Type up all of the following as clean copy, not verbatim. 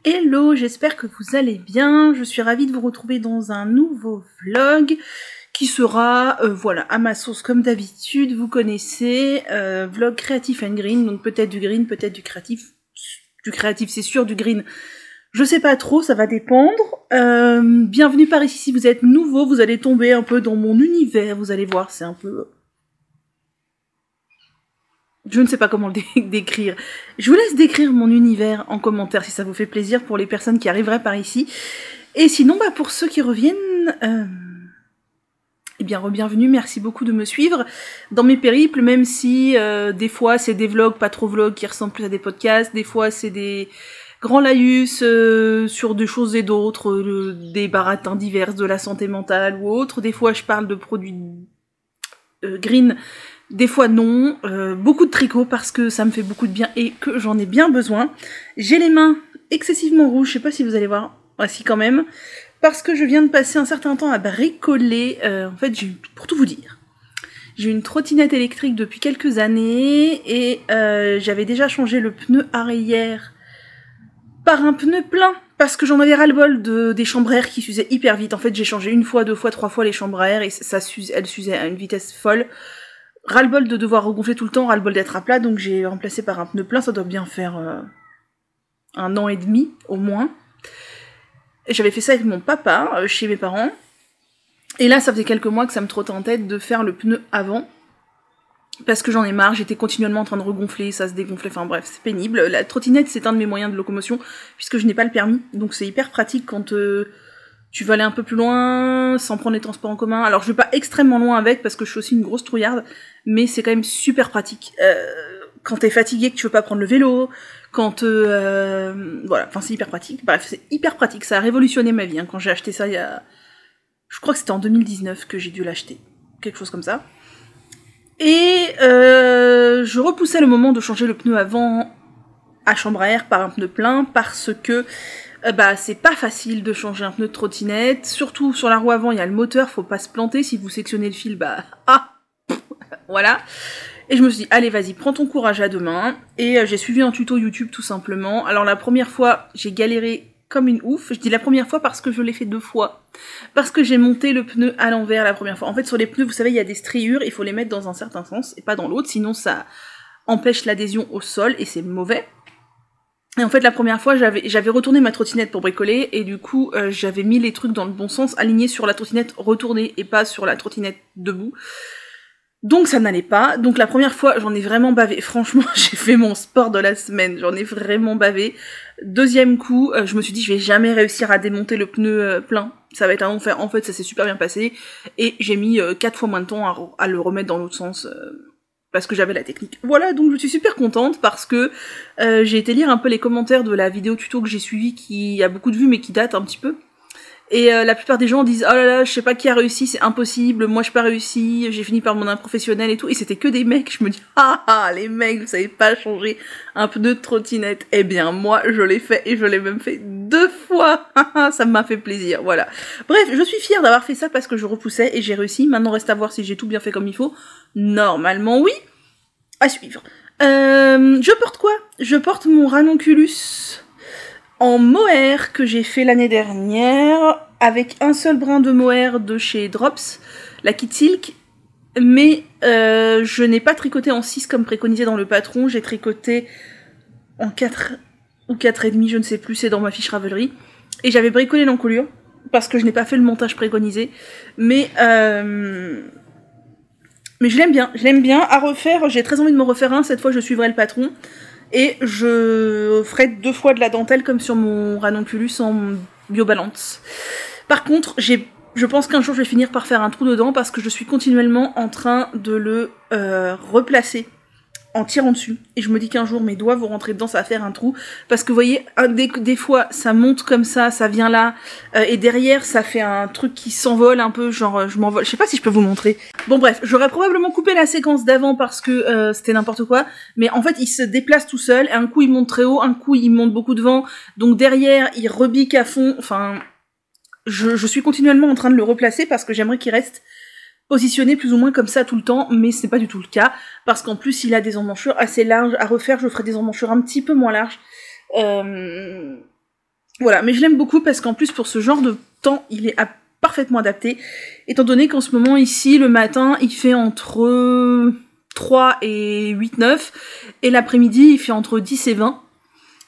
Hello, j'espère que vous allez bien. Je suis ravie de vous retrouver dans un nouveau vlog qui sera, voilà, à ma sauce comme d'habitude. Vous connaissez, vlog créatif and green, donc peut-être du green, peut-être du créatif. Du créatif, c'est sûr, du green. Je sais pas trop, ça va dépendre. Bienvenue par ici, si vous êtes nouveau, vous allez tomber un peu dans mon univers, vous allez voir, c'est un peu... Je ne sais pas comment le décrire. Je vous laisse décrire mon univers en commentaire si ça vous fait plaisir pour les personnes qui arriveraient par ici. Et sinon, bah, pour ceux qui reviennent, eh bien, bienvenue, merci beaucoup de me suivre dans mes périples, même si des fois c'est des vlogs, pas trop vlogs, qui ressemblent plus à des podcasts, des fois c'est des grands laïus sur des choses et d'autres, des baratins divers de la santé mentale ou autre. Des fois je parle de produits green, des fois non, beaucoup de tricot parce que ça me fait beaucoup de bien et que j'en ai bien besoin. J'ai les mains excessivement rouges, je sais pas si vous allez voir, voici quand même, parce que je viens de passer un certain temps à bricoler, en fait pour tout vous dire. J'ai une trottinette électrique depuis quelques années et j'avais déjà changé le pneu arrière par un pneu plein parce que j'en avais ras-le-bol des chambres à air qui s'usaient hyper vite. En fait j'ai changé une fois, deux fois, trois fois les chambres à air et elles s'usaient à une vitesse folle. Ras-le-bol de devoir regonfler tout le temps, ras-le-bol d'être à plat, donc j'ai remplacé par un pneu plein, ça doit bien faire 1 an et demi, au moins. Et j'avais fait ça avec mon papa, chez mes parents, et là ça faisait quelques mois que ça me trottait en tête de faire le pneu avant, parce que j'en ai marre, j'étais continuellement en train de regonfler, ça se dégonflait, enfin bref, c'est pénible. La trottinette c'est un de mes moyens de locomotion, puisque je n'ai pas le permis, donc c'est hyper pratique quand... tu veux aller un peu plus loin, sans prendre les transports en commun. Alors je vais pas extrêmement loin avec, parce que je suis aussi une grosse trouillarde, mais c'est quand même super pratique. Quand t'es fatigué, que tu veux pas prendre le vélo, quand... voilà, enfin c'est hyper pratique. Bref, c'est hyper pratique, ça a révolutionné ma vie, hein, quand j'ai acheté ça il y a... Je crois que c'était en 2019 que j'ai dû l'acheter. Quelque chose comme ça. Et je repoussais le moment de changer le pneu avant à chambre à air par un pneu plein, parce que... bah c'est pas facile de changer un pneu de trottinette, surtout sur la roue avant il y a le moteur, faut pas se planter, si vous sectionnez le fil, bah voilà. Et je me suis dit, allez vas-y, prends ton courage à deux mains, et j'ai suivi un tuto YouTube tout simplement. Alors la première fois, j'ai galéré comme une ouf, je dis la première fois parce que je l'ai fait 2 fois, parce que j'ai monté le pneu à l'envers la première fois. En fait sur les pneus, vous savez, il y a des striures, il faut les mettre dans un certain sens, et pas dans l'autre, sinon ça empêche l'adhésion au sol, et c'est mauvais. Et en fait, la première fois, j'avais retourné ma trottinette pour bricoler, et du coup, j'avais mis les trucs dans le bon sens, alignés sur la trottinette retournée, et pas sur la trottinette debout. Donc ça n'allait pas. Donc la première fois, j'en ai vraiment bavé. Franchement, j'ai fait mon sport de la semaine, j'en ai vraiment bavé. Deuxième coup, je me suis dit, je vais jamais réussir à démonter le pneu plein. Ça va être un enfer. En fait, ça s'est super bien passé, et j'ai mis 4 fois moins de temps à le remettre dans l'autre sens. Parce que j'avais la technique. Voilà, donc je suis super contente parce que j'ai été lire un peu les commentaires de la vidéo tuto que j'ai suivie qui a beaucoup de vues mais qui date un petit peu. Et la plupart des gens disent « Oh là là, je sais pas qui a réussi, c'est impossible, moi j'ai pas réussi, j'ai fini par mon professionnel et tout. » Et c'était que des mecs, je me dis « Ah ah, les mecs, vous savez pas changer un pneu de trottinette. » Eh bien moi, je l'ai fait et je l'ai même fait 2 fois. Ça m'a fait plaisir, voilà. Bref, je suis fière d'avoir fait ça parce que je repoussais et j'ai réussi. Maintenant reste à voir si j'ai tout bien fait comme il faut. Normalement oui. À suivre. Je porte quoi? Je porte mon ranonculus en mohair que j'ai fait l'année dernière avec un seul brin de mohair de chez Drops, la Kit Silk, mais je n'ai pas tricoté en 6 comme préconisé dans le patron, j'ai tricoté en 4 ou 4,5, je ne sais plus, c'est dans ma fiche Ravelry, et j'avais bricolé l'encolure parce que je n'ai pas fait le montage préconisé, mais je l'aime bien, à refaire, j'ai très envie de me refaire un, cette fois je suivrai le patron, et je ferai 2 fois de la dentelle comme sur mon ranonculus en biobalance. Par contre, je pense qu'un jour je vais finir par faire un trou dedans, parce que je suis continuellement en train de le replacer en tirant dessus, et je me dis qu'un jour mes doigts vont rentrer dedans, ça va faire un trou, parce que vous voyez, des fois ça monte comme ça vient là, et derrière ça fait un truc qui s'envole un peu, genre je m'envole, je sais pas si je peux vous montrer. Bon bref, j'aurais probablement coupé la séquence d'avant parce que c'était n'importe quoi, mais en fait il se déplace tout seul, et un coup il monte très haut, un coup il monte beaucoup de vent, donc derrière il rebique à fond, enfin je suis continuellement en train de le replacer parce que j'aimerais qu'il reste positionné plus ou moins comme ça tout le temps, mais ce n'est pas du tout le cas, parce qu'en plus il a des emmanchures assez larges à refaire, je ferai des emmanchures un petit peu moins larges, Voilà, mais je l'aime beaucoup parce qu'en plus pour ce genre de temps, il est parfaitement adapté, étant donné qu'en ce moment ici, le matin, il fait entre 3 et 8-9, et l'après-midi, il fait entre 10 et 20.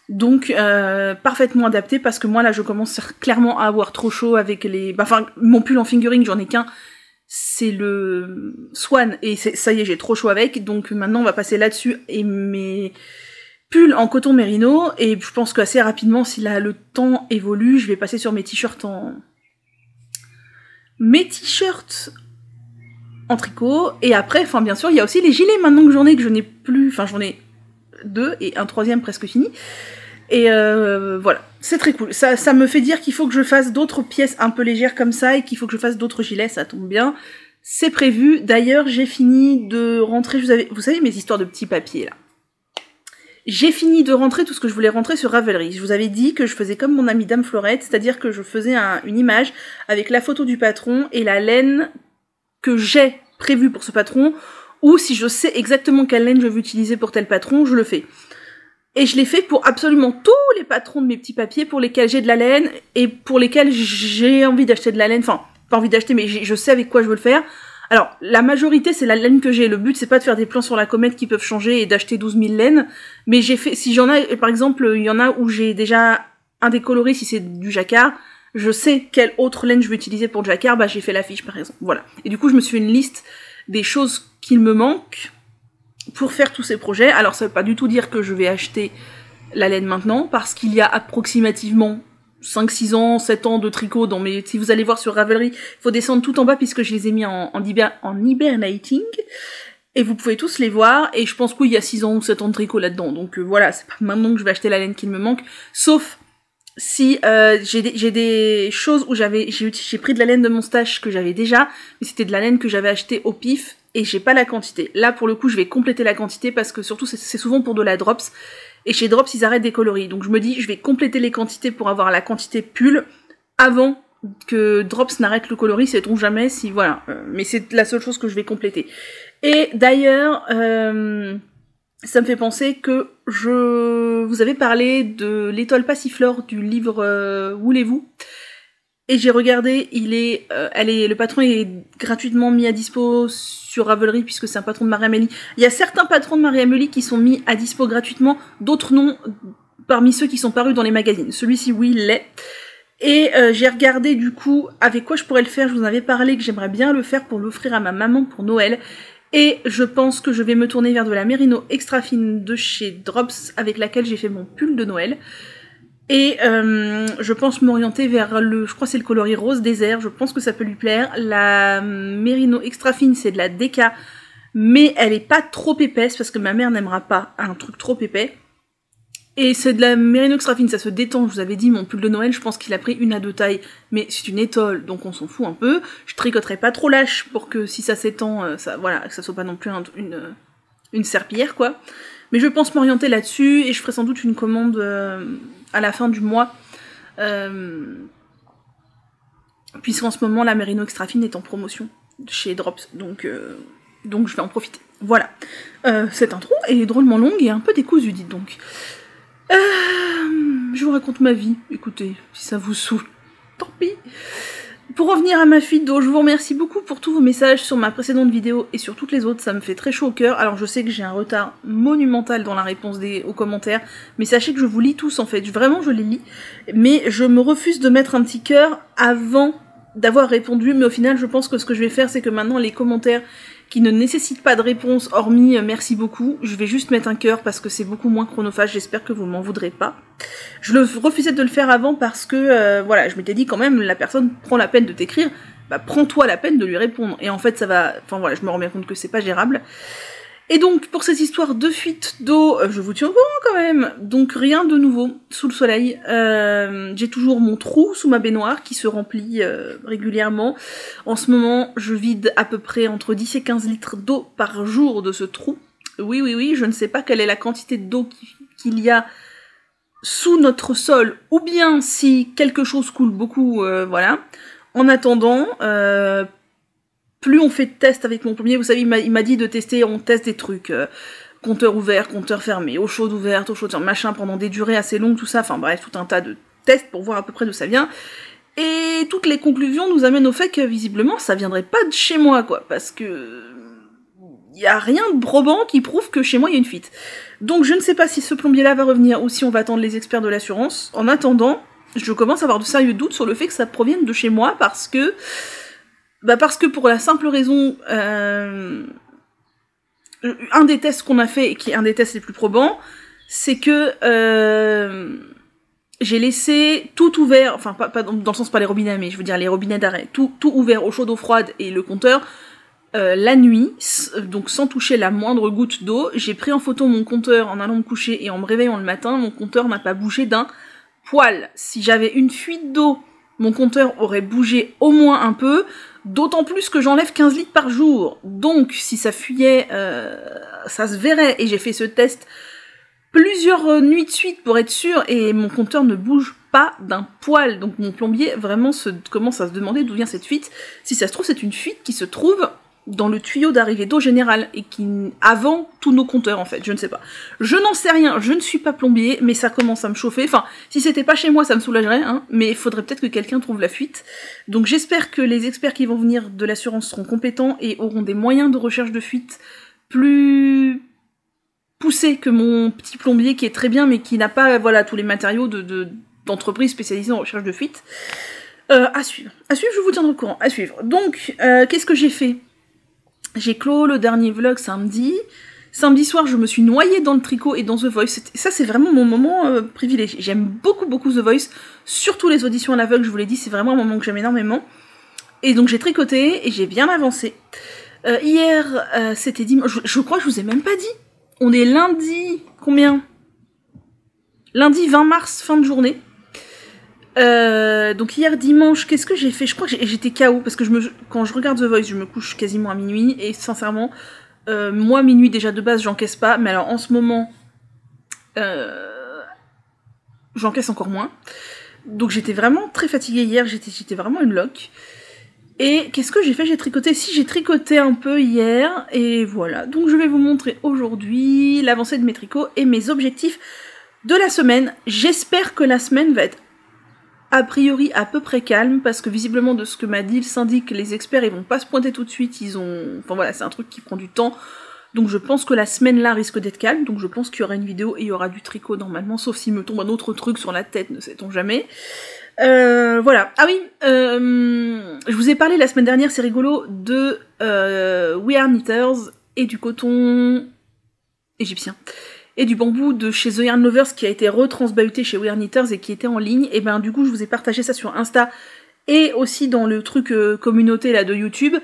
Donc parfaitement adapté parce que moi là je commence clairement à avoir trop chaud avec les... Enfin mon pull en fingering j'en ai qu'un, c'est le Swan et ça y est j'ai trop chaud avec, donc maintenant on va passer là-dessus et mes pulls en coton mérino, et je pense qu'assez rapidement si là le temps évolue je vais passer sur mes t-shirts en tricot, et après enfin bien sûr il y a aussi les gilets maintenant que je n'ai plus, enfin j'en ai 2 et un troisième presque fini. Et voilà, c'est très cool. Ça me fait dire qu'il faut que je fasse d'autres pièces un peu légères comme ça et qu'il faut que je fasse d'autres gilets, ça tombe bien. C'est prévu. D'ailleurs, j'ai fini de rentrer, vous savez mes histoires de petits papiers là. J'ai fini de rentrer tout ce que je voulais rentrer sur Ravelry. Je vous avais dit que je faisais comme mon amie Dame Florette, c'est-à-dire que je faisais une image avec la photo du patron et la laine que j'ai prévue pour ce patron, ou si je sais exactement quelle laine je veux utiliser pour tel patron, je le fais. Et je l'ai fait pour absolument tous les patrons de mes petits papiers pour lesquels j'ai de la laine et pour lesquels j'ai envie d'acheter de la laine. Enfin, pas envie d'acheter, mais je sais avec quoi je veux le faire. Alors, la majorité, c'est la laine que j'ai. Le but, c'est pas de faire des plans sur la comète qui peuvent changer et d'acheter 12 000 laines. Mais j'ai fait, si j'en ai, par exemple, il y en a où j'ai déjà un décoloré, si c'est du jacquard, je sais quelle autre laine je veux utiliser pour le jacquard, bah j'ai fait la fiche, par exemple. Voilà. Et du coup, je me suis fait une liste des choses qu'il me manque pour faire tous ces projets. Alors ça veut pas du tout dire que je vais acheter la laine maintenant, parce qu'il y a approximativement 5, 6 ans, 7 ans de tricot dans mes... Si vous allez voir sur Ravelry, il faut descendre tout en bas puisque je les ai mis en hibernating, et vous pouvez tous les voir, et je pense qu'il y a 6 ans ou 7 ans de tricot là-dedans, donc voilà, c'est pas maintenant que je vais acheter la laine qu'il me manque, sauf si j'ai des choses où j'ai pris de la laine de mon stash que j'avais déjà, mais c'était de la laine que j'avais achetée au pif, et j'ai pas la quantité. Là, pour le coup, je vais compléter la quantité parce que surtout, c'est souvent pour de la drops. Et chez Drops, ils arrêtent des coloris. Donc je me dis, je vais compléter les quantités pour avoir la quantité pull avant que Drops n'arrête le coloris, sait-on jamais si... Voilà. Mais c'est la seule chose que je vais compléter. Et d'ailleurs, ça me fait penser que vous avez parlé de l'étoile passiflore du livre Voulez-vous ? Et j'ai regardé, le patron est gratuitement mis à dispo sur Ravelry puisque c'est un patron de Marie-Amélie. Il y a certains patrons de Marie-Amélie qui sont mis à dispo gratuitement, d'autres non, parmi ceux qui sont parus dans les magazines. Celui-ci, oui, il l'est. Et j'ai regardé du coup avec quoi je pourrais le faire. Je vous en avais parlé que j'aimerais bien le faire pour l'offrir à ma maman pour Noël. Et je pense que je vais me tourner vers de la Mérino extra fine de chez Drops avec laquelle j'ai fait mon pull de Noël. Et je pense m'orienter vers je crois que c'est le coloris rose désert, je pense que ça peut lui plaire. La Mérino extra fine, c'est de la DK, mais elle est pas trop épaisse parce que ma mère n'aimera pas un truc trop épais. Et c'est de la Mérino extra fine, ça se détend, je vous avais dit, mon pull de Noël, je pense qu'il a pris 1 à 2 tailles, mais c'est une étole, donc on s'en fout un peu. Je tricoterai pas trop lâche pour que si ça s'étend, que ça soit pas non plus une serpillière, quoi. Mais je pense m'orienter là-dessus, et je ferai sans doute une commande à la fin du mois, puisqu'en ce moment la Mérino extra fine est en promotion chez Drops, donc je vais en profiter. Voilà. Cette intro est drôlement longue et un peu décousue, dites donc. Je vous raconte ma vie, écoutez, si ça vous saoule, tant pis. Pour revenir à ma fuite d'eau, je vous remercie beaucoup pour tous vos messages sur ma précédente vidéo et sur toutes les autres, ça me fait très chaud au cœur. Alors je sais que j'ai un retard monumental dans la réponse aux commentaires, mais sachez que je vous lis tous en fait, vraiment je les lis, mais je me refuse de mettre un petit cœur avant d'avoir répondu, mais au final je pense que ce que je vais faire c'est que maintenant les commentaires qui ne nécessitent pas de réponse, hormis merci beaucoup, je vais juste mettre un cœur parce que c'est beaucoup moins chronophage, j'espère que vous m'en voudrez pas. Je refusais de le faire avant parce que, voilà, je m'étais dit quand même, la personne prend la peine de t'écrire, bah prends-toi la peine de lui répondre. Et en fait ça va, enfin voilà, je me rends bien compte que c'est pas gérable. Et donc, pour cette histoire de fuite d'eau, je vous tiens au courant quand même. Donc rien de nouveau sous le soleil. J'ai toujours mon trou sous ma baignoire qui se remplit régulièrement. En ce moment, je vide à peu près entre 10 et 15 litres d'eau par jour de ce trou. Oui, je ne sais pas quelle est la quantité d'eau qu'il y a sous notre sol, ou bien si quelque chose coule beaucoup, voilà. En attendant... plus on fait de tests avec mon plombier, vous savez, il m'a dit de tester, on teste des trucs, compteur ouvert, compteur fermé, eau chaude ouverte, eau chaude, machin, pendant des durées assez longues, tout ça, enfin bref, tout un tas de test pour voir à peu près d'où ça vient. Et toutes les conclusions nous amènent au fait que visiblement ça viendrait pas de chez moi, quoi, parce que il y a rien de probant qui prouve que chez moi il y a une fuite. Donc je ne sais pas si ce plombier-là va revenir ou si on va attendre les experts de l'assurance. En attendant, je commence à avoir de sérieux doutes sur le fait que ça provienne de chez moi parce que pour la simple raison, un des tests qu'on a fait et qui est un des tests les plus probants, c'est que j'ai laissé tout ouvert, enfin pas dans le sens pas les robinets, mais je veux dire les robinets d'arrêt, tout ouvert au chaud d'eau froide et le compteur la nuit, donc sans toucher la moindre goutte d'eau. J'ai pris en photo mon compteur en allant me coucher et en me réveillant le matin, mon compteur n'a pas bougé d'un poil. Si j'avais une fuite d'eau, mon compteur aurait bougé au moins un peu, d'autant plus que j'enlève 15 litres par jour. Donc si ça fuyait, ça se verrait, et j'ai fait ce test plusieurs nuits de suite pour être sûr, et mon compteur ne bouge pas d'un poil. Donc mon plombier vraiment commence à se demander d'où vient cette fuite. Si ça se trouve, c'est une fuite qui se trouve dans le tuyau d'arrivée d'eau général, et qui avant tous nos compteurs en fait, je ne sais pas. Je n'en sais rien, je ne suis pas plombier, mais ça commence à me chauffer. Enfin, si c'était pas chez moi, ça me soulagerait, hein, mais il faudrait peut-être que quelqu'un trouve la fuite. Donc j'espère que les experts qui vont venir de l'assurance seront compétents et auront des moyens de recherche de fuite plus poussé que mon petit plombier qui est très bien mais qui n'a pas voilà tous les matériaux d'entreprise spécialisée en recherche de fuite. À suivre, je vous tiendrai au courant, à suivre. Donc, qu'est-ce que j'ai fait? J'ai clos le dernier vlog samedi. Samedi soir, je me suis noyée dans le tricot et dans The Voice. Ça, c'est vraiment mon moment privilégié. J'aime beaucoup The Voice, surtout les auditions à l'aveugle, je vous l'ai dit, c'est vraiment un moment que j'aime énormément. Et donc j'ai tricoté et j'ai bien avancé. Hier, c'était dimanche, je crois que je vous ai même pas dit. On est lundi, combien? Lundi 20 mars, fin de journée. Donc hier dimanche, qu'est-ce que j'ai fait? Je crois que j'étais KO, parce que quand je regarde The Voice, je me couche quasiment à minuit, et sincèrement, moi minuit déjà de base j'encaisse pas, mais alors en ce moment, j'encaisse encore moins. Donc j'étais vraiment très fatiguée hier, j'étais vraiment une loque. Et qu'est-ce que j'ai fait? J'ai tricoté. Si, j'ai tricoté un peu hier, et voilà. Donc je vais vous montrer aujourd'hui l'avancée de mes tricots et mes objectifs de la semaine. J'espère que la semaine va être a priori à peu près calme, parce que visiblement de ce que m'a dit le syndic, les experts ils vont pas se pointer tout de suite, enfin voilà, c'est un truc qui prend du temps. Donc je pense que la semaine là risque d'être calme, donc je pense qu'il y aura une vidéo et il y aura du tricot normalement, sauf s'il me tombe un autre truc sur la tête, ne sait-on jamais. Voilà. Ah oui, je vous ai parlé la semaine dernière, c'est rigolo, de We Are Knitters et du coton égyptien. Et du bambou de chez The Yarn Lovers qui a été retransbahuté chez We Are Knitters et qui était en ligne. Et ben du coup je vous ai partagé ça sur Insta et aussi dans le truc communauté là de YouTube.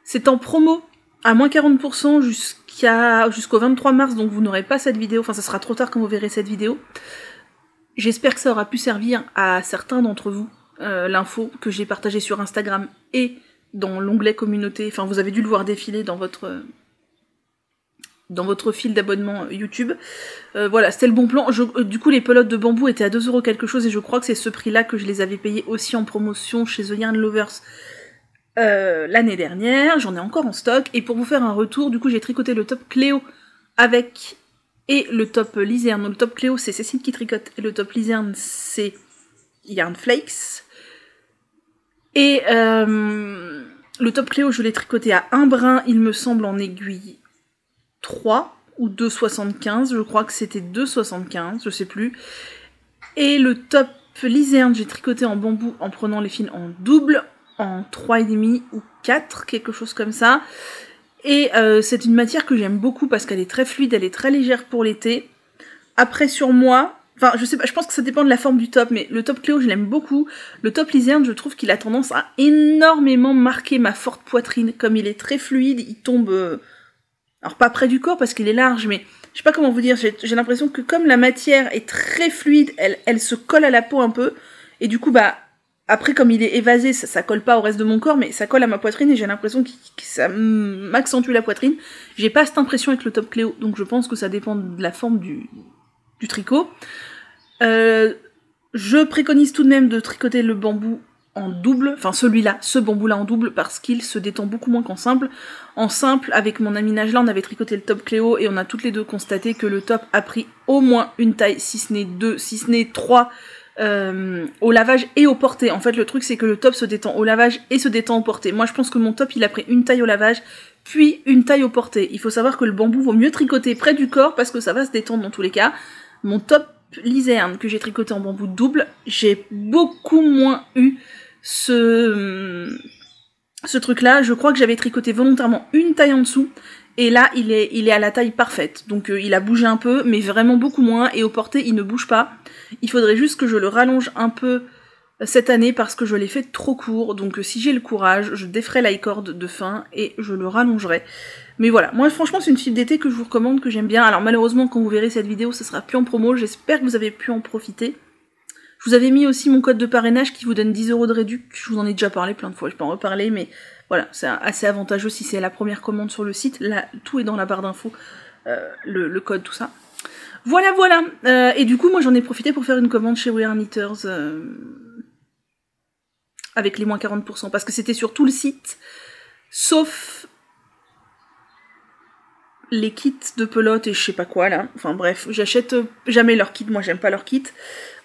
C'est en promo à moins 40% jusqu'au 23 mars, donc vous n'aurez pas cette vidéo, enfin ça sera trop tard quand vous verrez cette vidéo. J'espère que ça aura pu servir à certains d'entre vous, l'info que j'ai partagée sur Instagram et dans l'onglet communauté, enfin vous avez dû le voir défiler dans votre fil d'abonnement YouTube. Voilà, c'était le bon plan. Du coup les pelotes de bambou étaient à 2 € quelque chose, et je crois que c'est ce prix-là que je les avais payés aussi en promotion chez The Yarn Lovers l'année dernière. J'en ai encore en stock, et pour vous faire un retour, du coup j'ai tricoté le top Cléo avec... et le top Lizerne. Donc, le top Cléo c'est Cécile qui tricote, et le top Lizerne c'est Yarn Flakes. Et le top Cléo je l'ai tricoté à un brin, il me semble, en aiguille 3 ou 2,75, je crois que c'était 2,75, je sais plus. Et le top Lizerne j'ai tricoté en bambou en prenant les fils en double, en 3,5 ou 4, quelque chose comme ça. Et c'est une matière que j'aime beaucoup parce qu'elle est très fluide, elle est très légère pour l'été. Après sur moi, enfin je sais pas, je pense que ça dépend de la forme du top, mais le top Cléo je l'aime beaucoup. Le top Lizerne, je trouve qu'il a tendance à énormément marquer ma forte poitrine. Comme il est très fluide, il tombe... alors pas près du corps parce qu'il est large, mais je sais pas comment vous dire, j'ai l'impression que comme la matière est très fluide, elle se colle à la peau un peu, et du coup bah... après, comme il est évasé, ça colle pas au reste de mon corps, mais ça colle à ma poitrine et j'ai l'impression que ça m'accentue la poitrine. J'ai pas cette impression avec le top Cléo, donc je pense que ça dépend de la forme du tricot. Je préconise tout de même de tricoter le bambou en double, enfin celui-là, ce bambou-là en double, parce qu'il se détend beaucoup moins qu'en simple. En simple, avec mon ami Najla, on avait tricoté le top Cléo et on a toutes les deux constaté que le top a pris au moins une taille, si ce n'est 2, si ce n'est 3, au lavage et au porté. En fait, le truc, c'est que le top se détend au lavage et se détend au porté. Moi, je pense que mon top, il a pris une taille au lavage, puis une taille au porté. Il faut savoir que le bambou vaut mieux tricoter près du corps parce que ça va se détendre dans tous les cas. Mon top lizerne que j'ai tricoté en bambou double, j'ai beaucoup moins eu ce truc-là. Je crois que j'avais tricoté volontairement une taille en dessous. Et là, il est à la taille parfaite. Donc il a bougé un peu, mais vraiment beaucoup moins. Et au porté, il ne bouge pas. Il faudrait juste que je le rallonge un peu cette année parce que je l'ai fait trop court. Donc si j'ai le courage, je déferai l'icord de fin et je le rallongerai. Mais voilà, moi franchement c'est une fibre d'été que je vous recommande, que j'aime bien. Alors malheureusement quand vous verrez cette vidéo, ce sera plus en promo. J'espère que vous avez pu en profiter. Je vous avais mis aussi mon code de parrainage qui vous donne 10 € de réduc. Je vous en ai déjà parlé plein de fois, je peux en reparler, mais voilà, c'est assez avantageux si c'est la première commande sur le site. Là, tout est dans la barre d'infos, le code, tout ça. Voilà, voilà. Et du coup, moi j'en ai profité pour faire une commande chez We Are Knitters avec les moins 40%, parce que c'était sur tout le site, sauf les kits de pelote et je sais pas quoi là. Enfin bref, j'achète jamais leurs kits, moi j'aime pas leurs kits.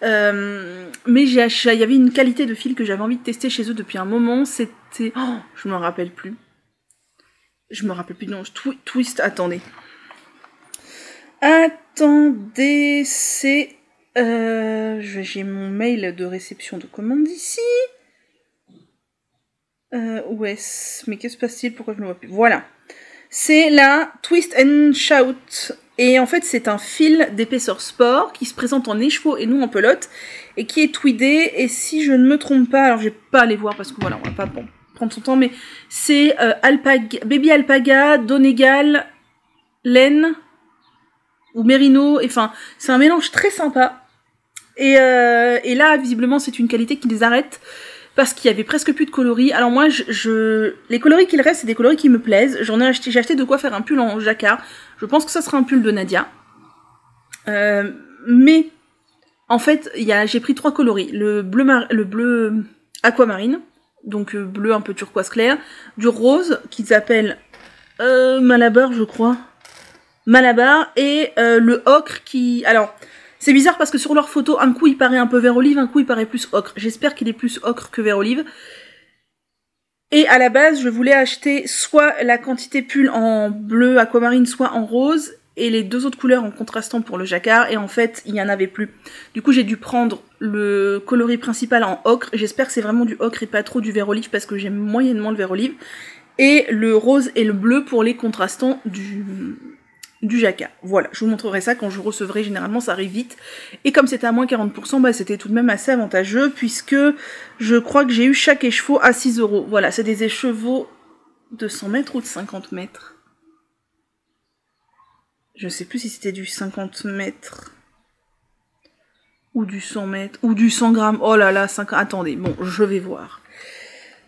Mais il y avait une qualité de fil que j'avais envie de tester chez eux depuis un moment, c'était... Oh, je me rappelle plus. Je me rappelle plus, non, Twist, attendez. Attendez, c'est... j'ai mon mail de réception de commande ici. Ouais, mais qu'est-ce qui se passe-t-il? Pourquoi je ne le vois plus? Voilà. C'est la Twist and Shout. Et en fait, c'est un fil d'épaisseur sport qui se présente en écheveau et non en pelote. Et qui est tweedé. Et si je ne me trompe pas, alors je vais pas aller voir parce que voilà, on va pas prendre son temps. Mais c'est Baby Alpaga, Donegal, laine ou Merino. Enfin, c'est un mélange très sympa. Et là, visiblement, c'est une qualité qui les arrête. Parce qu'il y avait presque plus de coloris. Alors moi, les coloris qu'il reste, c'est des coloris qui me plaisent. J'ai acheté de quoi faire un pull en jacquard. Je pense que ça sera un pull de Nadia. Mais, en fait, j'ai pris 3 coloris. Le bleu aquamarine, donc bleu un peu turquoise clair. Du rose, qu'ils appellent Malabar, je crois. Malabar. Et le ocre qui... Alors... C'est bizarre parce que sur leur photo, un coup il paraît un peu vert olive, un coup il paraît plus ocre. J'espère qu'il est plus ocre que vert olive. Et à la base, je voulais acheter soit la quantité pull en bleu aquamarine, soit en rose, et les 2 autres couleurs en contrastant pour le jacquard, et en fait, il n'y en avait plus. Du coup, j'ai dû prendre le coloris principal en ocre. J'espère que c'est vraiment du ocre et pas trop du vert olive, parce que j'aime moyennement le vert olive. Et le rose et le bleu pour les contrastants du jacquard. Voilà, je vous montrerai ça quand je recevrai, généralement ça arrive vite. Et comme c'était à moins 40%, bah c'était tout de même assez avantageux, puisque je crois que j'ai eu chaque écheveau à 6 €. Voilà, c'est des écheveaux de 100 mètres ou de 50 mètres. Je sais plus si c'était du 50 mètres, ou du 100 mètres, ou du 100 grammes. Oh là là, attendez, bon, je vais voir.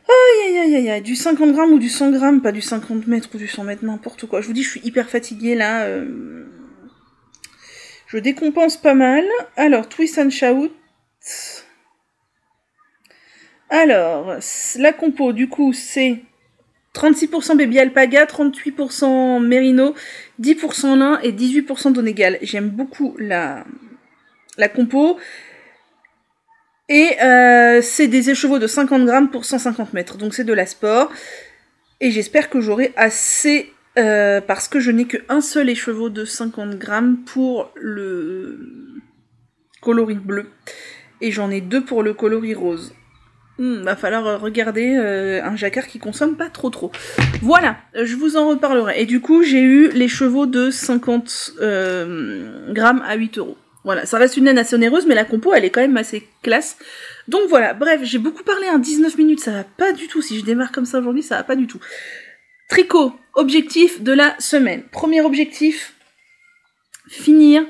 Aïe aïe aïe aïe, du 50 grammes ou du 100 grammes, pas du 50 mètres ou du 100 mètres, n'importe quoi. Je vous dis, je suis hyper fatiguée là. Je décompense pas mal. Alors, Twist and Shout. Alors, la compo, du coup, c'est 36% Baby Alpaga, 38% Merino, 10% lin et 18% Donegal. J'aime beaucoup la compo. Et c'est des écheveaux de 50 grammes pour 150 mètres. Donc c'est de la sport. Et j'espère que j'aurai assez... parce que je n'ai qu'un seul écheveau de 50 grammes pour le coloris bleu. Et j'en ai 2 pour le coloris rose. Va falloir regarder un jacquard qui consomme pas trop. Voilà, je vous en reparlerai. Et du coup, j'ai eu les chevaux de 50 grammes à 8 €. Voilà, ça reste une laine assez onéreuse, mais la compo, elle est quand même assez classe. Donc voilà, bref, j'ai beaucoup parlé en 19 minutes, ça va pas du tout. Si je démarre comme ça aujourd'hui, ça va pas du tout. Tricot, objectif de la semaine. Premier objectif, finir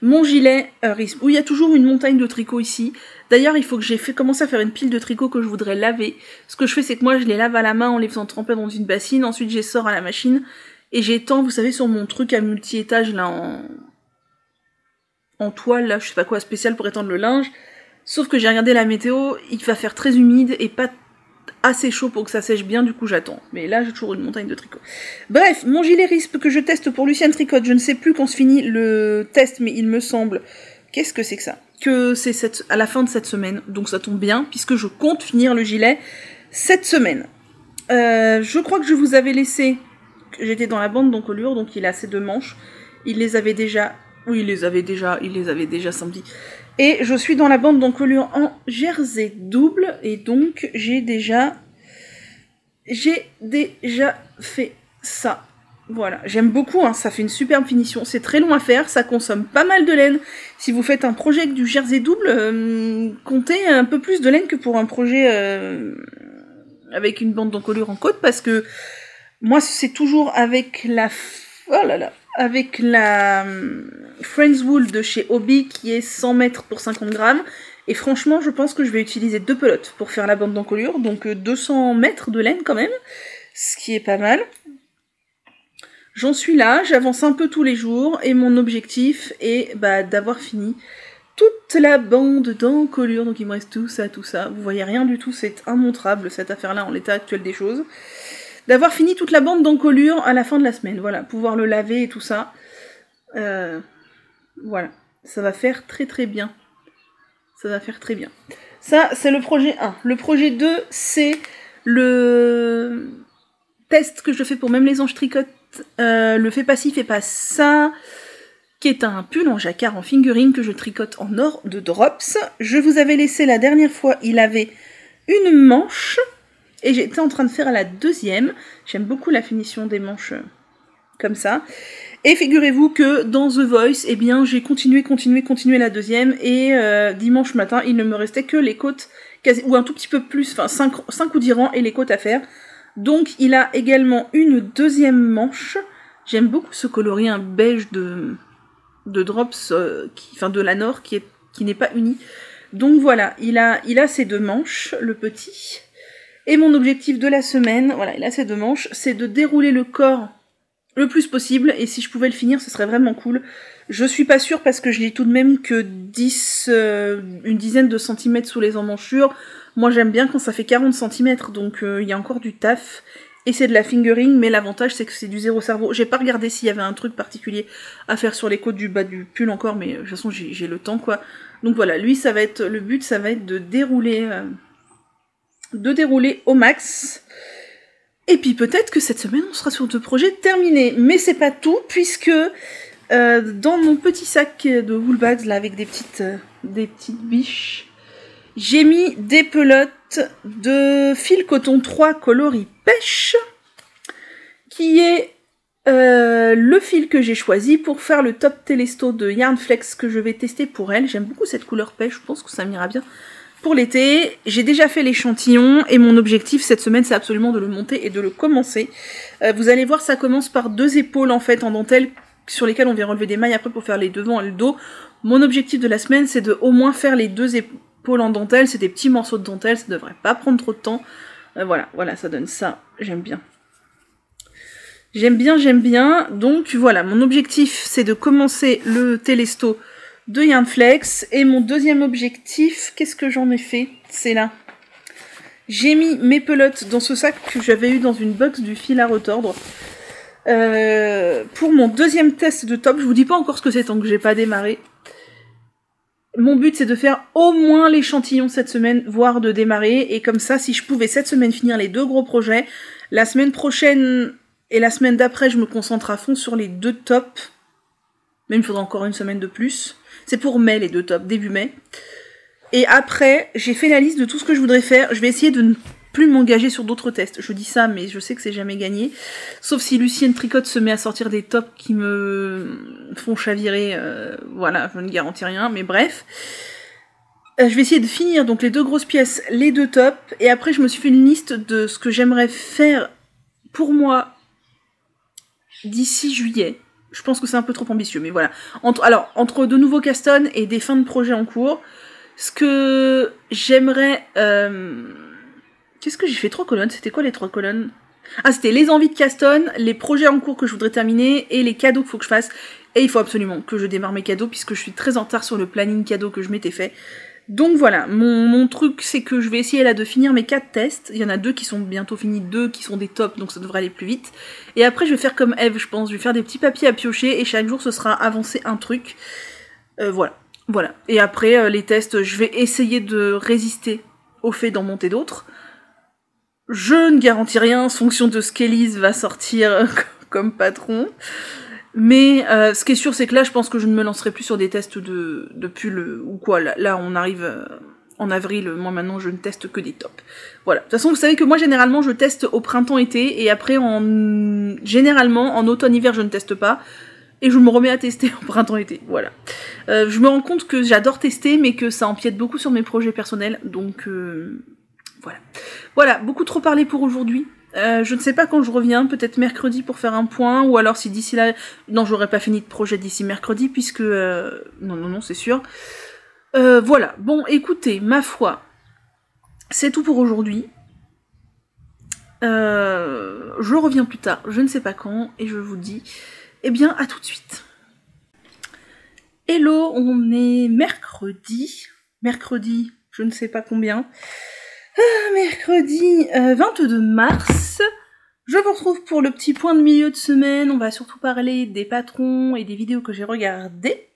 mon gilet RISP, où il y a toujours une montagne de tricot ici. D'ailleurs, il faut que j'ai commencé à faire une pile de tricots que je voudrais laver. Ce que je fais, c'est que moi, je les lave à la main en les faisant tremper dans une bassine. Ensuite, je les sors à la machine. Et j'étends, vous savez, sur mon truc à multi-étage, là, en toile, là, je sais pas quoi, spécial pour étendre le linge. Sauf que j'ai regardé la météo, il va faire très humide et pas assez chaud pour que ça sèche bien, du coup j'attends. Mais là, j'ai toujours une montagne de tricot. Bref, mon gilet RISP que je teste pour Luciane Tricotte, je ne sais plus quand se finit le test, mais il me semble... Qu'est-ce que c'est que ça? que c'est à la fin de cette semaine, donc ça tombe bien, puisque je compte finir le gilet cette semaine. Je crois que je vous avais laissé... J'étais dans la bande d'encolure, donc il a ses 2 manches. Il les avait déjà... Oui, il les avait déjà samedi. Et je suis dans la bande d'encolure en jersey double, et donc j'ai déjà fait ça. Voilà, j'aime beaucoup, hein, ça fait une superbe finition, c'est très long à faire, ça consomme pas mal de laine. Si vous faites un projet avec du jersey double, comptez un peu plus de laine que pour un projet avec une bande d'encolure en côte, parce que moi c'est toujours avec la... Oh là là, avec la Friends Wool de chez Hobby qui est 100 mètres pour 50 grammes. Et franchement, je pense que je vais utiliser 2 pelotes pour faire la bande d'encolure, donc 200 mètres de laine quand même, ce qui est pas mal. J'en suis là, j'avance un peu tous les jours, et mon objectif est d'avoir fini toute la bande d'encolure, donc il me reste tout ça. Vous voyez rien du tout, c'est immontrable cette affaire-là en l'état actuel des choses. D'avoir fini toute la bande d'encolure à la fin de la semaine, voilà, pouvoir le laver et tout ça. Voilà, ça va faire très très bien. Ça va faire très bien. Ça, c'est le projet 1. Le projet 2, c'est le test que je fais pour Même les anges tricotent. Le fait pas ci, fait pas ça, qui est un pull en jacquard en fingering que je tricote en or de Drops. Je vous avais laissé la dernière fois, il avait une manche, et j'étais en train de faire la 2e. J'aime beaucoup la finition des manches comme ça. Et figurez-vous que dans The Voice, eh bien, j'ai continué la 2e, et dimanche matin, il ne me restait que les côtes, ou un tout petit peu plus, enfin 5 ou 10 rangs et les côtes à faire. Donc il a également une 2e manche. J'aime beaucoup ce coloris, un beige de Drops, de Lanor, qui n'est pas uni. Donc voilà, il a ses 2 manches, le petit. Et mon objectif de la semaine, voilà, il a ses 2 manches, c'est de dérouler le corps le plus possible, et si je pouvais le finir, ce serait vraiment cool. Je suis pas sûre parce que je n'ai tout de même que une dizaine de centimètres sous les emmanchures. Moi j'aime bien quand ça fait 40 cm, donc il y a encore du taf. Et c'est de la fingering, mais l'avantage c'est que c'est du 0 cerveau. J'ai pas regardé s'il y avait un truc particulier à faire sur les côtes du bas du pull encore, mais de toute façon j'ai le temps quoi. Donc voilà, lui ça va être, le but ça va être de dérouler au max. Et puis peut-être que cette semaine on sera sur 2 projets terminés. Mais c'est pas tout, puisque dans mon petit sac de wool bags là avec des petites biches, j'ai mis des pelotes de fil coton 3 coloris pêche, qui est le fil que j'ai choisi pour faire le top Telesto de Yarn Flex que je vais tester pour elle. J'aime beaucoup cette couleur pêche, je pense que ça m'ira bien pour l'été. J'ai déjà fait l'échantillon et mon objectif cette semaine c'est absolument de le monter et de le commencer. Vous allez voir, ça commence par 2 épaules en fait en dentelle sur lesquelles on vient relever des mailles après pour faire les devants et le dos. Mon objectif de la semaine c'est de au moins faire les 2 épaules en dentelle, c'est des petits morceaux de dentelle, ça devrait pas prendre trop de temps. Voilà, ça donne ça, j'aime bien. J'aime bien, donc voilà, mon objectif c'est de commencer le Telesto de Yarn Flex, et mon deuxième objectif, qu'est-ce que j'en ai fait? C'est là. J'ai mis mes pelotes dans ce sac que j'avais eu dans une box du fil à retordre. Pour mon deuxième test de top, je vous dis pas encore ce que c'est tant que j'ai pas démarré. Mon but c'est de faire au moins l'échantillon cette semaine, voire de démarrer, et comme ça, si je pouvais cette semaine finir les 2 gros projets, la semaine prochaine et la semaine d'après, je me concentre à fond sur les 2 tops. Même il faudra encore une semaine de plus. C'est pour mai les 2 tops, début mai. Et après, j'ai fait la liste de tout ce que je voudrais faire. Je vais essayer de ne plus m'engager sur d'autres tests. Je dis ça, mais je sais que c'est jamais gagné. Sauf si Lucienne Tricotte se met à sortir des tops qui me font chavirer. Voilà, je ne garantis rien, mais bref. Je vais essayer de finir donc les 2 grosses pièces, les 2 tops. Et après, je me suis fait une liste de ce que j'aimerais faire pour moi d'ici juillet. Je pense que c'est un peu trop ambitieux, mais voilà. Entre de nouveaux castones et des fins de projet en cours, ce que j'aimerais... Qu'est-ce que j'ai fait? 3 colonnes. C'était quoi les 3 colonnes? Ah, c'était les envies de caston, les projets en cours que je voudrais terminer, et les cadeaux qu'il faut que je fasse. Et il faut absolument que je démarre mes cadeaux, puisque je suis très en retard sur le planning cadeau que je m'étais fait. Donc voilà, mon truc c'est que je vais essayer là de finir mes 4 tests. Il y en a 2 qui sont bientôt finis, 2 qui sont des tops, donc ça devrait aller plus vite. Et après je vais faire comme Eve, je pense, je vais faire des petits papiers à piocher et chaque jour ce sera avancer un truc. Voilà. Voilà. Et après, les tests, je vais essayer de résister au fait d'en monter d'autres. Je ne garantis rien en fonction de ce qu'Elise va sortir comme patron. Mais ce qui est sûr, c'est que là, je pense que je ne me lancerai plus sur des tests de pull ou quoi. Là on arrive en avril. Moi, maintenant, je ne teste que des tops. Voilà. De toute façon, vous savez que moi, généralement, je teste au printemps-été. Et après, généralement, en automne-hiver, je ne teste pas. Et je me remets à tester au printemps-été. Voilà. Je me rends compte que j'adore tester, mais que ça empiète beaucoup sur mes projets personnels. Donc, voilà. Voilà, beaucoup trop parlé pour aujourd'hui. Je ne sais pas quand je reviens, peut-être mercredi pour faire un point, ou alors si d'ici là... Non, j'aurais pas fini de projet d'ici mercredi, puisque... Non, c'est sûr. Voilà, bon, écoutez, ma foi, c'est tout pour aujourd'hui. Je reviens plus tard, je ne sais pas quand, et je vous dis, eh bien, à tout de suite. Hello, on est mercredi, je ne sais pas combien... mercredi 22 mars, je vous retrouve pour le petit point de milieu de semaine. On va surtout parler des patrons et des vidéos que j'ai regardées.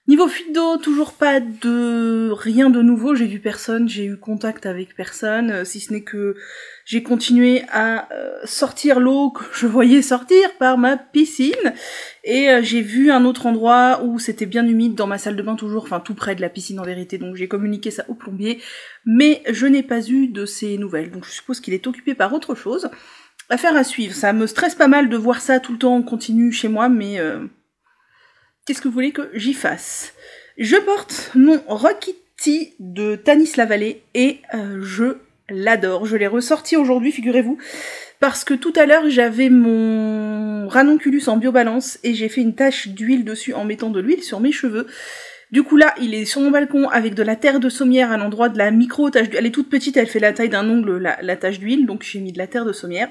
Niveau fuite d'eau, toujours pas de rien de nouveau, j'ai vu personne, j'ai eu contact avec personne, si ce n'est que j'ai continué à sortir l'eau que je voyais sortir par ma piscine, et j'ai vu un autre endroit où c'était bien humide dans ma salle de bain toujours, enfin tout près de la piscine en vérité, donc j'ai communiqué ça au plombier, mais je n'ai pas eu de ces nouvelles, donc je suppose qu'il est occupé par autre chose. Affaire à suivre, ça me stresse pas mal de voir ça tout le temps en continu chez moi, mais... qu'est-ce que vous voulez que j'y fasse? Je porte mon Rockity de Tanis Lavallée et je l'adore. Je l'ai ressorti aujourd'hui, figurez-vous, parce que tout à l'heure j'avais mon ranonculus en biobalance et j'ai fait une tache d'huile dessus en mettant de l'huile sur mes cheveux. Du coup là, il est sur mon balcon avec de la terre de sommière à l'endroit de la micro-tache d'huile. Elle est toute petite, elle fait la taille d'un ongle, la tache d'huile, donc j'ai mis de la terre de sommière.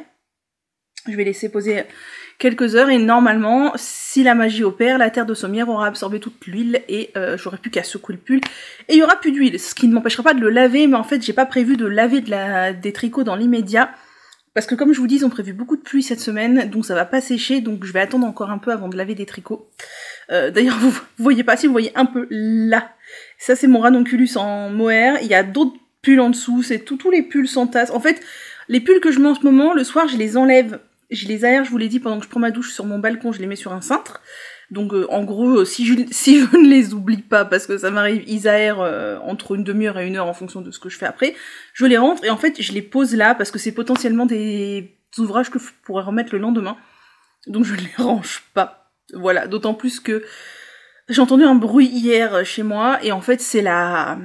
Je vais laisser poser quelques heures et normalement, si la magie opère, la terre de sommière aura absorbé toute l'huile et j'aurai plus qu'à secouer le pull. Et il y aura plus d'huile, ce qui ne m'empêchera pas de le laver, mais en fait j'ai pas prévu de laver des tricots dans l'immédiat. Parce que comme je vous dis, ils ont prévu beaucoup de pluie cette semaine, donc ça va pas sécher, donc je vais attendre encore un peu avant de laver des tricots. D'ailleurs, vous voyez pas, si vous voyez un peu là, ça c'est mon ranonculus en mohair, il y a d'autres pulls en dessous, c'est tous les pulls s'entassent. En fait, les pulls que je mets en ce moment, le soir je les enlève. Je les aère, je vous l'ai dit, pendant que je prends ma douche sur mon balcon, je les mets sur un cintre. Donc en gros, si je ne les oublie pas, parce que ça m'arrive, ils aèrent entre une demi-heure et une heure en fonction de ce que je fais après, je les rentre et en fait je les pose là, parce que c'est potentiellement des ouvrages que je pourrais remettre le lendemain. Donc je les range pas. Voilà, d'autant plus que j'ai entendu un bruit hier chez moi, et en fait c'est la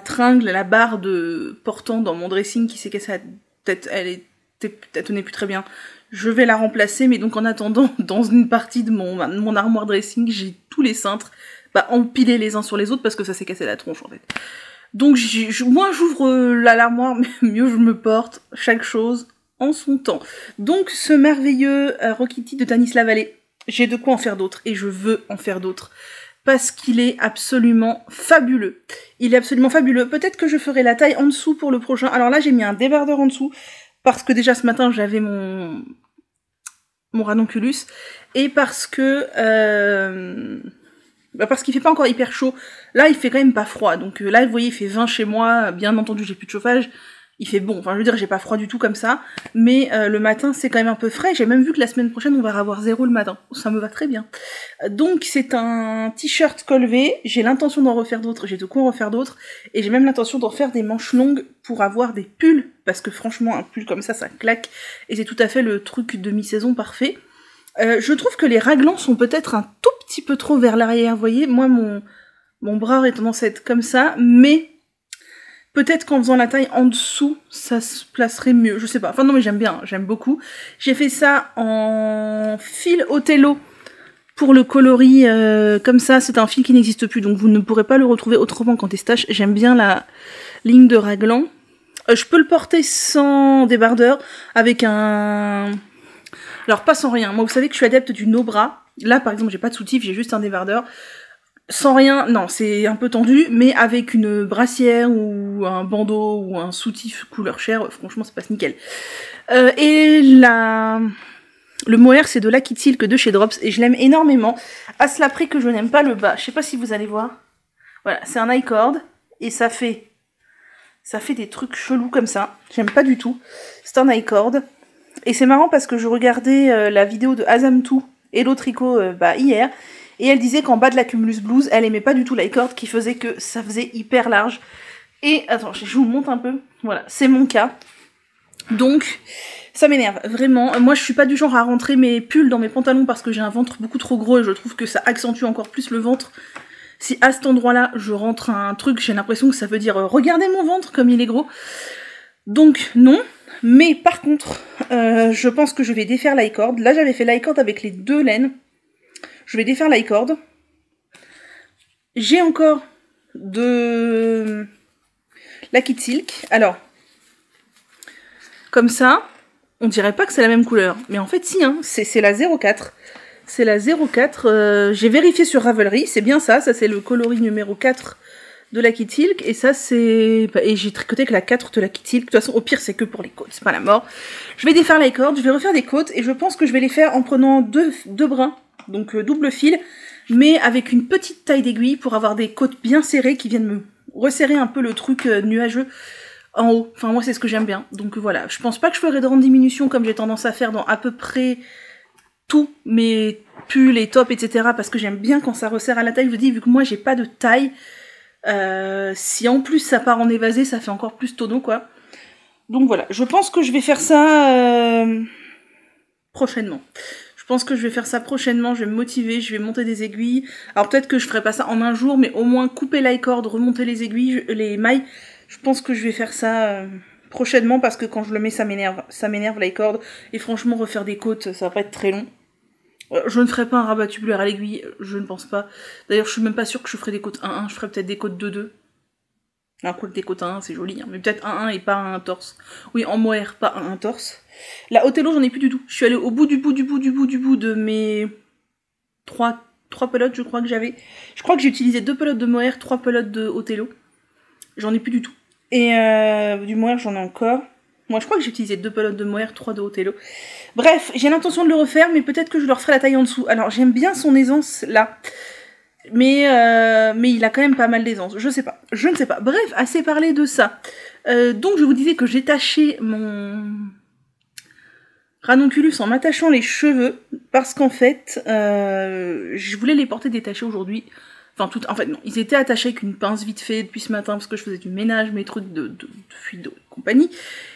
tringle, la barre de portant dans mon dressing qui s'est cassée, peut-être elle tenait plus très bien. Je vais la remplacer, mais donc en attendant, dans une partie de mon armoire dressing, j'ai tous les cintres empilés les uns sur les autres parce que ça s'est cassé la tronche en fait. Donc moins j'ouvre l'armoire, mieux je me porte, chaque chose en son temps. Donc ce merveilleux Rockity de Tanis Lavallée, j'ai de quoi en faire d'autres et je veux en faire d'autres. Parce qu'il est absolument fabuleux. Il est absolument fabuleux. Peut-être que je ferai la taille en dessous pour le prochain. Alors là, j'ai mis un débardeur en dessous. Parce que déjà ce matin j'avais mon ranonculus et parce que parce qu'il fait pas encore hyper chaud. Là il fait quand même pas froid, donc là vous voyez il fait 20 chez moi, bien entendu j'ai plus de chauffage, il fait bon, enfin je veux dire j'ai pas froid du tout comme ça, mais le matin c'est quand même un peu frais. J'ai même vu que la semaine prochaine on va avoir 0 le matin, ça me va très bien. Donc c'est un t-shirt col V, j'ai l'intention d'en refaire d'autres, j'ai de quoi en refaire d'autres, et j'ai même l'intention d'en refaire des manches longues pour avoir des pulls, parce que franchement un pull comme ça claque, et c'est tout à fait le truc de mi-saison parfait. Je trouve que les raglans sont peut-être un tout petit peu trop vers l'arrière, vous voyez, moi mon bras aurait tendance à être comme ça, mais peut-être qu'en faisant la taille en dessous, ça se placerait mieux, je sais pas. Enfin non mais j'aime bien, j'aime beaucoup. J'ai fait ça en fil Othello pour le coloris, comme ça, c'est un fil qui n'existe plus, donc vous ne pourrez pas le retrouver autrement qu'en testache. J'aime bien la ligne de raglan. Je peux le porter sans débardeur, avec un... Alors pas sans rien, moi vous savez que je suis adepte du no-bras. Là par exemple j'ai pas de soutif, j'ai juste un débardeur. Sans rien, non, c'est un peu tendu, mais avec une brassière ou un bandeau ou un soutif couleur chair, franchement ça passe nickel. Et la Le mohair, c'est de Lucky Silk de chez Drops et je l'aime énormément. À cela près que je n'aime pas le bas. Je sais pas si vous allez voir. Voilà, c'est un i-cord et ça fait des trucs chelous comme ça. J'aime pas du tout. C'est un i-cord. Et c'est marrant parce que je regardais la vidéo de Azam2 et l'autre tricot hier. Et elle disait qu'en bas de la Cumulus Blues, elle aimait pas du tout l'i-cord qui faisait que ça faisait hyper large. Et attends, je vous montre un peu. Voilà, c'est mon cas. Donc, ça m'énerve, vraiment. Moi, je suis pas du genre à rentrer mes pulls dans mes pantalons parce que j'ai un ventre beaucoup trop gros et je trouve que ça accentue encore plus le ventre. Si à cet endroit-là, je rentre un truc, j'ai l'impression que ça veut dire « Regardez mon ventre comme il est gros ». Donc, non. Mais par contre, je pense que je vais défaire l'i-cord. Là, j'avais fait l'i-cord avec les 2 laines. Je vais défaire l'i-cord. J'ai encore de Lucky Silk. Alors, comme ça, on dirait pas que c'est la même couleur. Mais en fait, si, hein, c'est la 04. C'est la 04. J'ai vérifié sur Ravelry, c'est bien ça. Ça, c'est le coloris numéro 4 de Lucky Silk. Et ça, c'est... Et j'ai tricoté que la 4 de Lucky Silk. De toute façon, au pire, c'est que pour les côtes. C'est pas la mort. Je vais défaire l'i-cord. Je vais refaire des côtes. Et je pense que je vais les faire en prenant deux brins. Donc, double fil. Mais avec une petite taille d'aiguille pour avoir des côtes bien serrées qui viennent me resserrer un peu le truc nuageux en haut. Enfin, moi, c'est ce que j'aime bien. Donc, voilà. Je pense pas que je ferai de grande diminution comme j'ai tendance à faire dans à peu près tous mes pulls et tops, etc. Parce que j'aime bien quand ça resserre à la taille. Je vous dis, vu que moi, j'ai pas de taille, si en plus ça part en évasé, ça fait encore plus tonneau, quoi. Donc, voilà. Je pense que je vais faire ça prochainement. Je pense que je vais faire ça prochainement, je vais me motiver, je vais monter des aiguilles. Alors peut-être que je ferai pas ça en un jour, mais au moins couper l'i-cord, remonter les aiguilles, les mailles. Je pense que je vais faire ça prochainement parce que quand je le mets, ça m'énerve l'i-cord. Et franchement, refaire des côtes, ça va pas être très long. Je ne ferai pas un rabat tubulaire à l'aiguille, je ne pense pas. D'ailleurs, je suis même pas sûre que je ferai des côtes 1-1, je ferai peut-être des côtes 2-2. Alors, quoi que des côtes 1-1, c'est joli, hein, mais peut-être 1-1 et pas un torse. Oui, en mohair, pas un torse. La Othello, j'en ai plus du tout. Je suis allée au bout du bout de mes 3 pelotes, je crois que j'avais. Je crois que j'ai utilisé 2 pelotes de mohair, 3 pelotes de Othello. J'en ai plus du tout. Et du mohair, j'en ai encore. Moi, je crois que j'ai utilisé 2 pelotes de mohair, 3 de Othello. Bref, j'ai l'intention de le refaire, mais peut-être que je leur ferai la taille en dessous. Alors, j'aime bien son aisance, là. Mais il a quand même pas mal d'aisance. Je ne sais pas. Bref, assez parlé de ça. Donc, je vous disais que j'ai taché mon ranonculus en m'attachant les cheveux, parce qu'en fait, je voulais les porter détachés aujourd'hui. Enfin, en fait, non, ils étaient attachés avec une pince vite fait depuis ce matin, parce que je faisais du ménage, mes trucs de fuite de compagnie.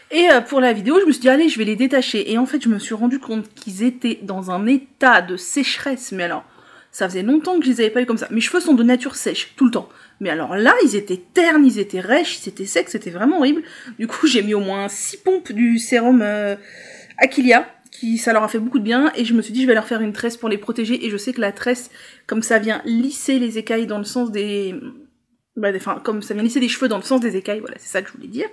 Et pour la vidéo, je me suis dit, allez, je vais les détacher. Et en fait, je me suis rendu compte qu'ils étaient dans un état de sécheresse, mais alors, ça faisait longtemps que je les avais pas eu comme ça. Mes cheveux sont de nature sèche, tout le temps. Mais alors là, ils étaient ternes, ils étaient rêches, ils étaient secs, c'était vraiment horrible. Du coup, j'ai mis au moins 6 pompes du sérum Aquilia, ça leur a fait beaucoup de bien, et je me suis dit je vais leur faire une tresse pour les protéger, et je sais que la tresse, comme ça vient lisser les écailles dans le sens des... Enfin, comme ça vient lisser les cheveux dans le sens des écailles, voilà, c'est ça que je voulais dire,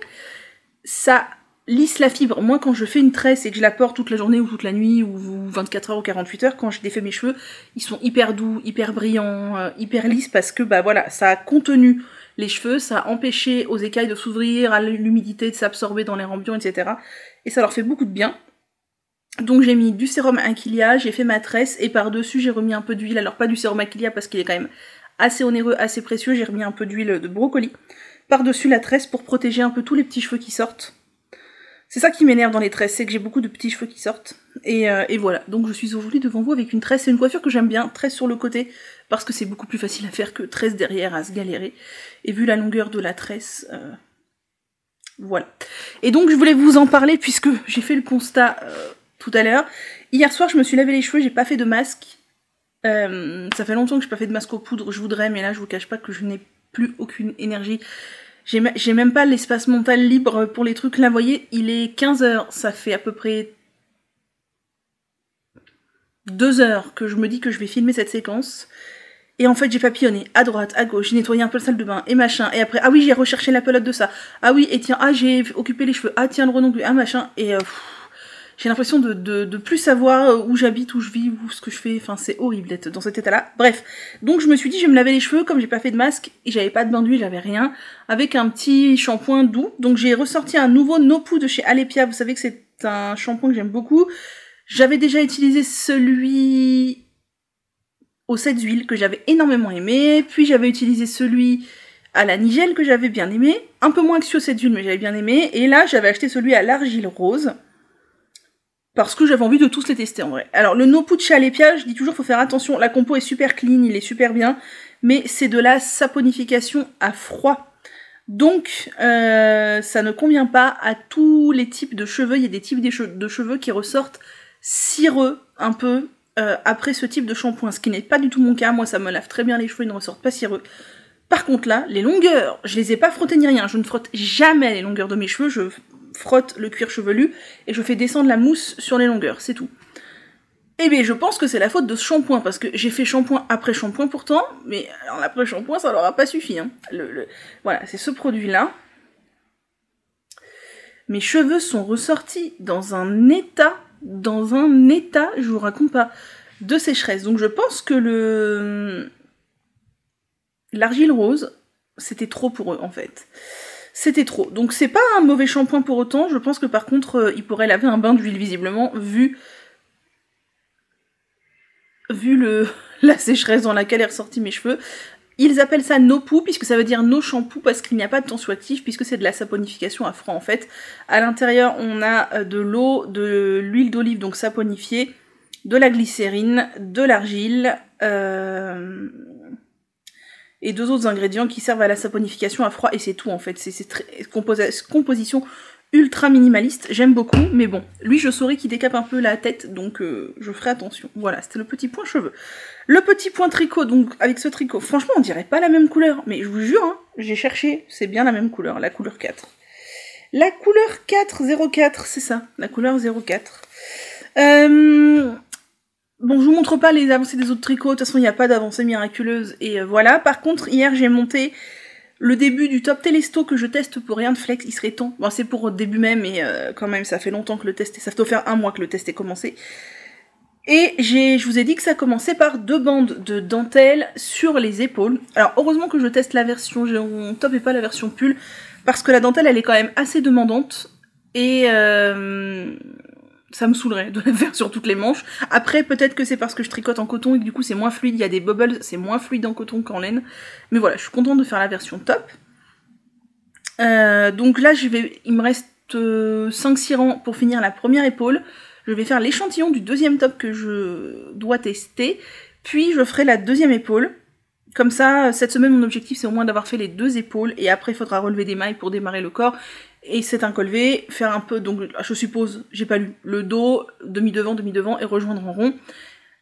ça lisse la fibre. Moi, quand je fais une tresse et que je la porte toute la journée ou toute la nuit, ou 24 heures ou 48 heures, quand je défais mes cheveux, ils sont hyper doux, hyper brillants, hyper lisses, parce que, voilà, ça a contenu les cheveux, ça a empêché aux écailles de s'ouvrir, à l'humidité de s'absorber dans l'air ambiant, etc. Et ça leur fait beaucoup de bien. Donc j'ai mis du sérum Aquilia, j'ai fait ma tresse, et par-dessus j'ai remis un peu d'huile, alors pas du sérum Aquilia parce qu'il est quand même assez onéreux, assez précieux, j'ai remis un peu d'huile de brocoli par-dessus la tresse pour protéger un peu tous les petits cheveux qui sortent. C'est ça qui m'énerve dans les tresses, c'est que j'ai beaucoup de petits cheveux qui sortent. Et voilà, donc je suis aujourd'hui devant vous avec une tresse, c'est une coiffure que j'aime bien, tresse sur le côté, parce que c'est beaucoup plus facile à faire que tresse derrière à se galérer. Et vu la longueur de la tresse... Voilà. Et donc je voulais vous en parler puisque j'ai fait le constat... tout à l'heure. Hier soir, je me suis lavé les cheveux, j'ai pas fait de masque. Ça fait longtemps que j'ai pas fait de masque aux poudres, je voudrais, mais là, je vous cache pas que je n'ai plus aucune énergie. J'ai même pas l'espace mental libre pour les trucs. Là, vous voyez, il est 15h, ça fait à peu près 2 heures que je me dis que je vais filmer cette séquence. Et en fait, j'ai papillonné à droite, à gauche, j'ai nettoyé un peu le salle de bain, et machin, et après, ah oui, j'ai recherché la pelote de ça. Ah oui, et tiens, ah, j'ai occupé les cheveux, ah tiens, le renoncle, ah machin, et... j'ai l'impression de plus savoir où j'habite, où je vis, où ce que je fais. Enfin, c'est horrible d'être dans cet état-là. Bref, donc je me suis dit, je vais me laver les cheveux, comme j'ai pas fait de masque, et j'avais pas de bain d'huile, j'avais rien, avec un petit shampoing doux. Donc j'ai ressorti un nouveau No Poo de chez Alepia. Vous savez que c'est un shampoing que j'aime beaucoup. J'avais déjà utilisé celui aux 7 huiles que j'avais énormément aimé, puis j'avais utilisé celui à la nigelle que j'avais bien aimé, un peu moins que sur 7 huiles mais j'avais bien aimé, et là j'avais acheté celui à l'argile rose, parce que j'avais envie de tous les tester en vrai. Alors le No Put chez Alepia, je dis toujours faut faire attention, la compo est super clean, il est super bien, mais c'est de la saponification à froid. Donc ça ne convient pas à tous les types de cheveux, il y a des types de cheveux qui ressortent cireux un peu après ce type de shampoing, ce qui n'est pas du tout mon cas, moi ça me lave très bien les cheveux, ils ne ressortent pas cireux. Par contre là, les longueurs, je les ai pas frottées ni rien, je ne frotte jamais les longueurs de mes cheveux, je frotte le cuir chevelu et je fais descendre la mousse sur les longueurs, c'est tout. Eh bien je pense que c'est la faute de ce shampoing, parce que j'ai fait shampoing après shampoing pourtant, mais alors l'après shampoing ça leur a pas suffi. Hein. Voilà, c'est ce produit-là. Mes cheveux sont ressortis dans un état, je vous raconte pas, de sécheresse. Donc je pense que l'argile rose, c'était trop pour eux en fait. C'était trop. Donc c'est pas un mauvais shampoing pour autant, je pense que par contre il pourrait laver un bain d'huile visiblement, vu la sécheresse dans laquelle est ressorti mes cheveux. Ils appellent ça no poo, puisque ça veut dire no shampoo, parce qu'il n'y a pas de tensioactif, puisque c'est de la saponification à froid en fait. À l'intérieur on a de l'eau, de l'huile d'olive donc saponifiée, de la glycérine, de l'argile, et 2 autres ingrédients qui servent à la saponification à froid, et c'est tout en fait, c'est très composition ultra minimaliste, j'aime beaucoup, mais bon, lui je saurais qu'il décape un peu la tête, donc je ferai attention. Voilà, c'était le petit point cheveux. Le petit point tricot, donc avec ce tricot, franchement on dirait pas la même couleur, mais je vous jure, hein, j'ai cherché, c'est bien la même couleur, la couleur 4. La couleur 404, c'est ça, la couleur 04. Bon, je vous montre pas les avancées des autres tricots, de toute façon il n'y a pas d'avancée miraculeuse, et voilà. Par contre, hier j'ai monté le début du top Telesto que je teste pour rien de flex, il serait temps. Bon, c'est pour début mai, mais quand même, ça fait longtemps que le test, ça doit faire 1 mois que le test est commencé. Et je vous ai dit que ça commençait par 2 bandes de dentelle sur les épaules. Alors, heureusement que je teste la version top et pas la version pull, parce que la dentelle, elle est quand même assez demandante, et ça me saoulerait de la faire sur toutes les manches. Après, peut-être que c'est parce que je tricote en coton et que du coup c'est moins fluide, il y a des bubbles, c'est moins fluide en coton qu'en laine. Mais voilà, je suis contente de faire la version top. Donc là, il me reste 5-6 rangs pour finir la première épaule. Je vais faire l'échantillon du deuxième top que je dois tester. Puis je ferai la deuxième épaule. Comme ça, cette semaine, mon objectif c'est au moins d'avoir fait les 2 épaules. Et après, il faudra relever des mailles pour démarrer le corps. Et c'est un col V, faire un peu, donc je suppose, j'ai pas lu, le dos, demi-devant et rejoindre en rond.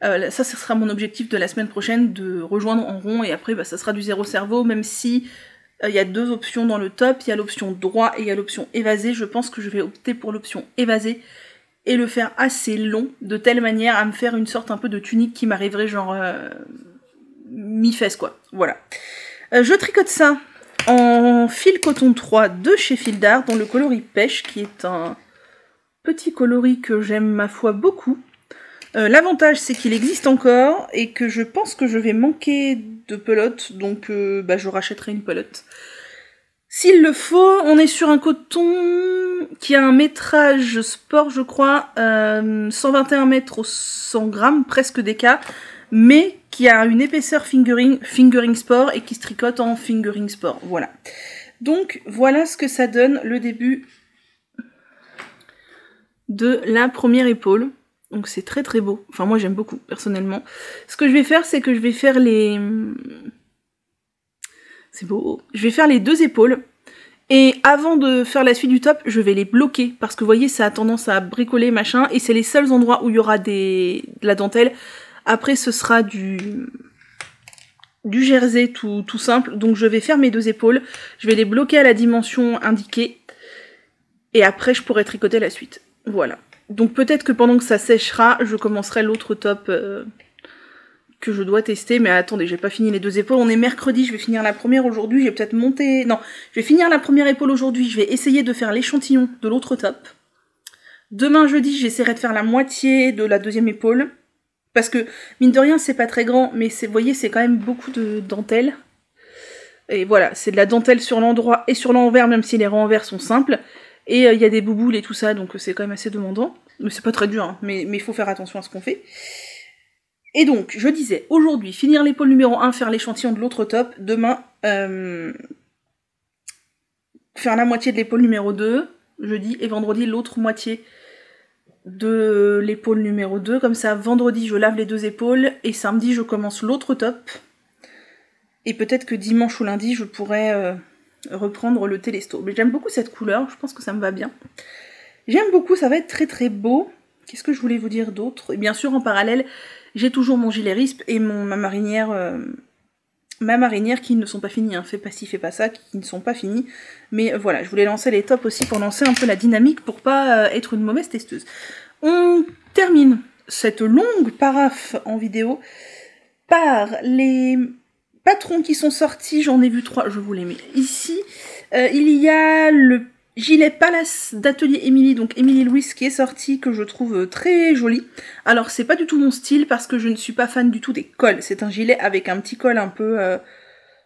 Ça, ce sera mon objectif de la semaine prochaine, de rejoindre en rond, et après, bah, ça sera du zéro cerveau, même si il y a 2 options dans le top, il y a l'option droit et il y a l'option évasé. Je pense que je vais opter pour l'option évasé, et le faire assez long, de telle manière à me faire une sorte un peu de tunique qui m'arriverait genre mi-fesse quoi, voilà. Je tricote ça en fil coton 3 de chez Fil d'Art, dans le coloris pêche, qui est un petit coloris que j'aime ma foi beaucoup. L'avantage c'est qu'il existe encore, et que je pense que je vais manquer de pelote, donc je rachèterai une pelote. S'il le faut, on est sur un coton qui a un métrage sport, je crois, 121 mètres au 100 grammes, presque des cas, mais qui a une épaisseur fingering sport et qui se tricote en fingering sport, voilà. Donc voilà ce que ça donne, le début de la première épaule. Donc c'est très très beau, enfin moi j'aime beaucoup personnellement. Ce que je vais faire, c'est que je vais faire c'est beau. Je vais faire les 2 épaules. Et avant de faire la suite du top, je vais les bloquer. Parce que vous voyez, ça a tendance à bricoler, machin. Et c'est les seuls endroits où il y aura de la dentelle. Après, ce sera du jersey tout simple. Donc je vais faire mes 2 épaules. Je vais les bloquer à la dimension indiquée. Et après, je pourrai tricoter la suite. Voilà. Donc peut-être que pendant que ça séchera, je commencerai l'autre top que je dois tester, mais attendez, j'ai pas fini les 2 épaules, on est mercredi, je vais finir la première aujourd'hui, j'ai peut-être monté... Non, je vais finir la première épaule aujourd'hui, je vais essayer de faire l'échantillon de l'autre top. Demain jeudi, j'essaierai de faire la moitié de la 2e épaule, parce que, mine de rien, c'est pas très grand, mais vous voyez, c'est quand même beaucoup de dentelle. Et voilà, c'est de la dentelle sur l'endroit et sur l'envers, même si les renvers sont simples, et il y a des bouboules et tout ça, donc c'est quand même assez demandant. Mais c'est pas très dur, hein, mais il faut faire attention à ce qu'on fait. Et donc, je disais, aujourd'hui, finir l'épaule numéro 1, faire l'échantillon de l'autre top. Demain, faire la moitié de l'épaule numéro 2, jeudi, et vendredi, l'autre moitié de l'épaule numéro 2. Comme ça, vendredi, je lave les 2 épaules, et samedi, je commence l'autre top. Et peut-être que dimanche ou lundi, je pourrais reprendre le télesto. Mais j'aime beaucoup cette couleur, je pense que ça me va bien. J'aime beaucoup, ça va être très très beau. Qu'est-ce que je voulais vous dire d'autre? Et bien sûr, en parallèle, j'ai toujours mon gilet RISP et ma marinière qui ne sont pas finis. Hein. Fais pas ci, fais pas ça, qui ne sont pas finis. Mais voilà, je voulais lancer les tops aussi pour lancer un peu la dynamique pour pas être une mauvaise testeuse. On termine cette longue paraphe en vidéo par les patrons qui sont sortis. J'en ai vu 3, je vous les mets ici. Il y a le gilet Palace d'Atelier Émilie, donc Émilie Louise, qui est sorti, que je trouve très joli. Alors c'est pas du tout mon style parce que je ne suis pas fan du tout des cols. C'est un gilet avec un petit col un peu...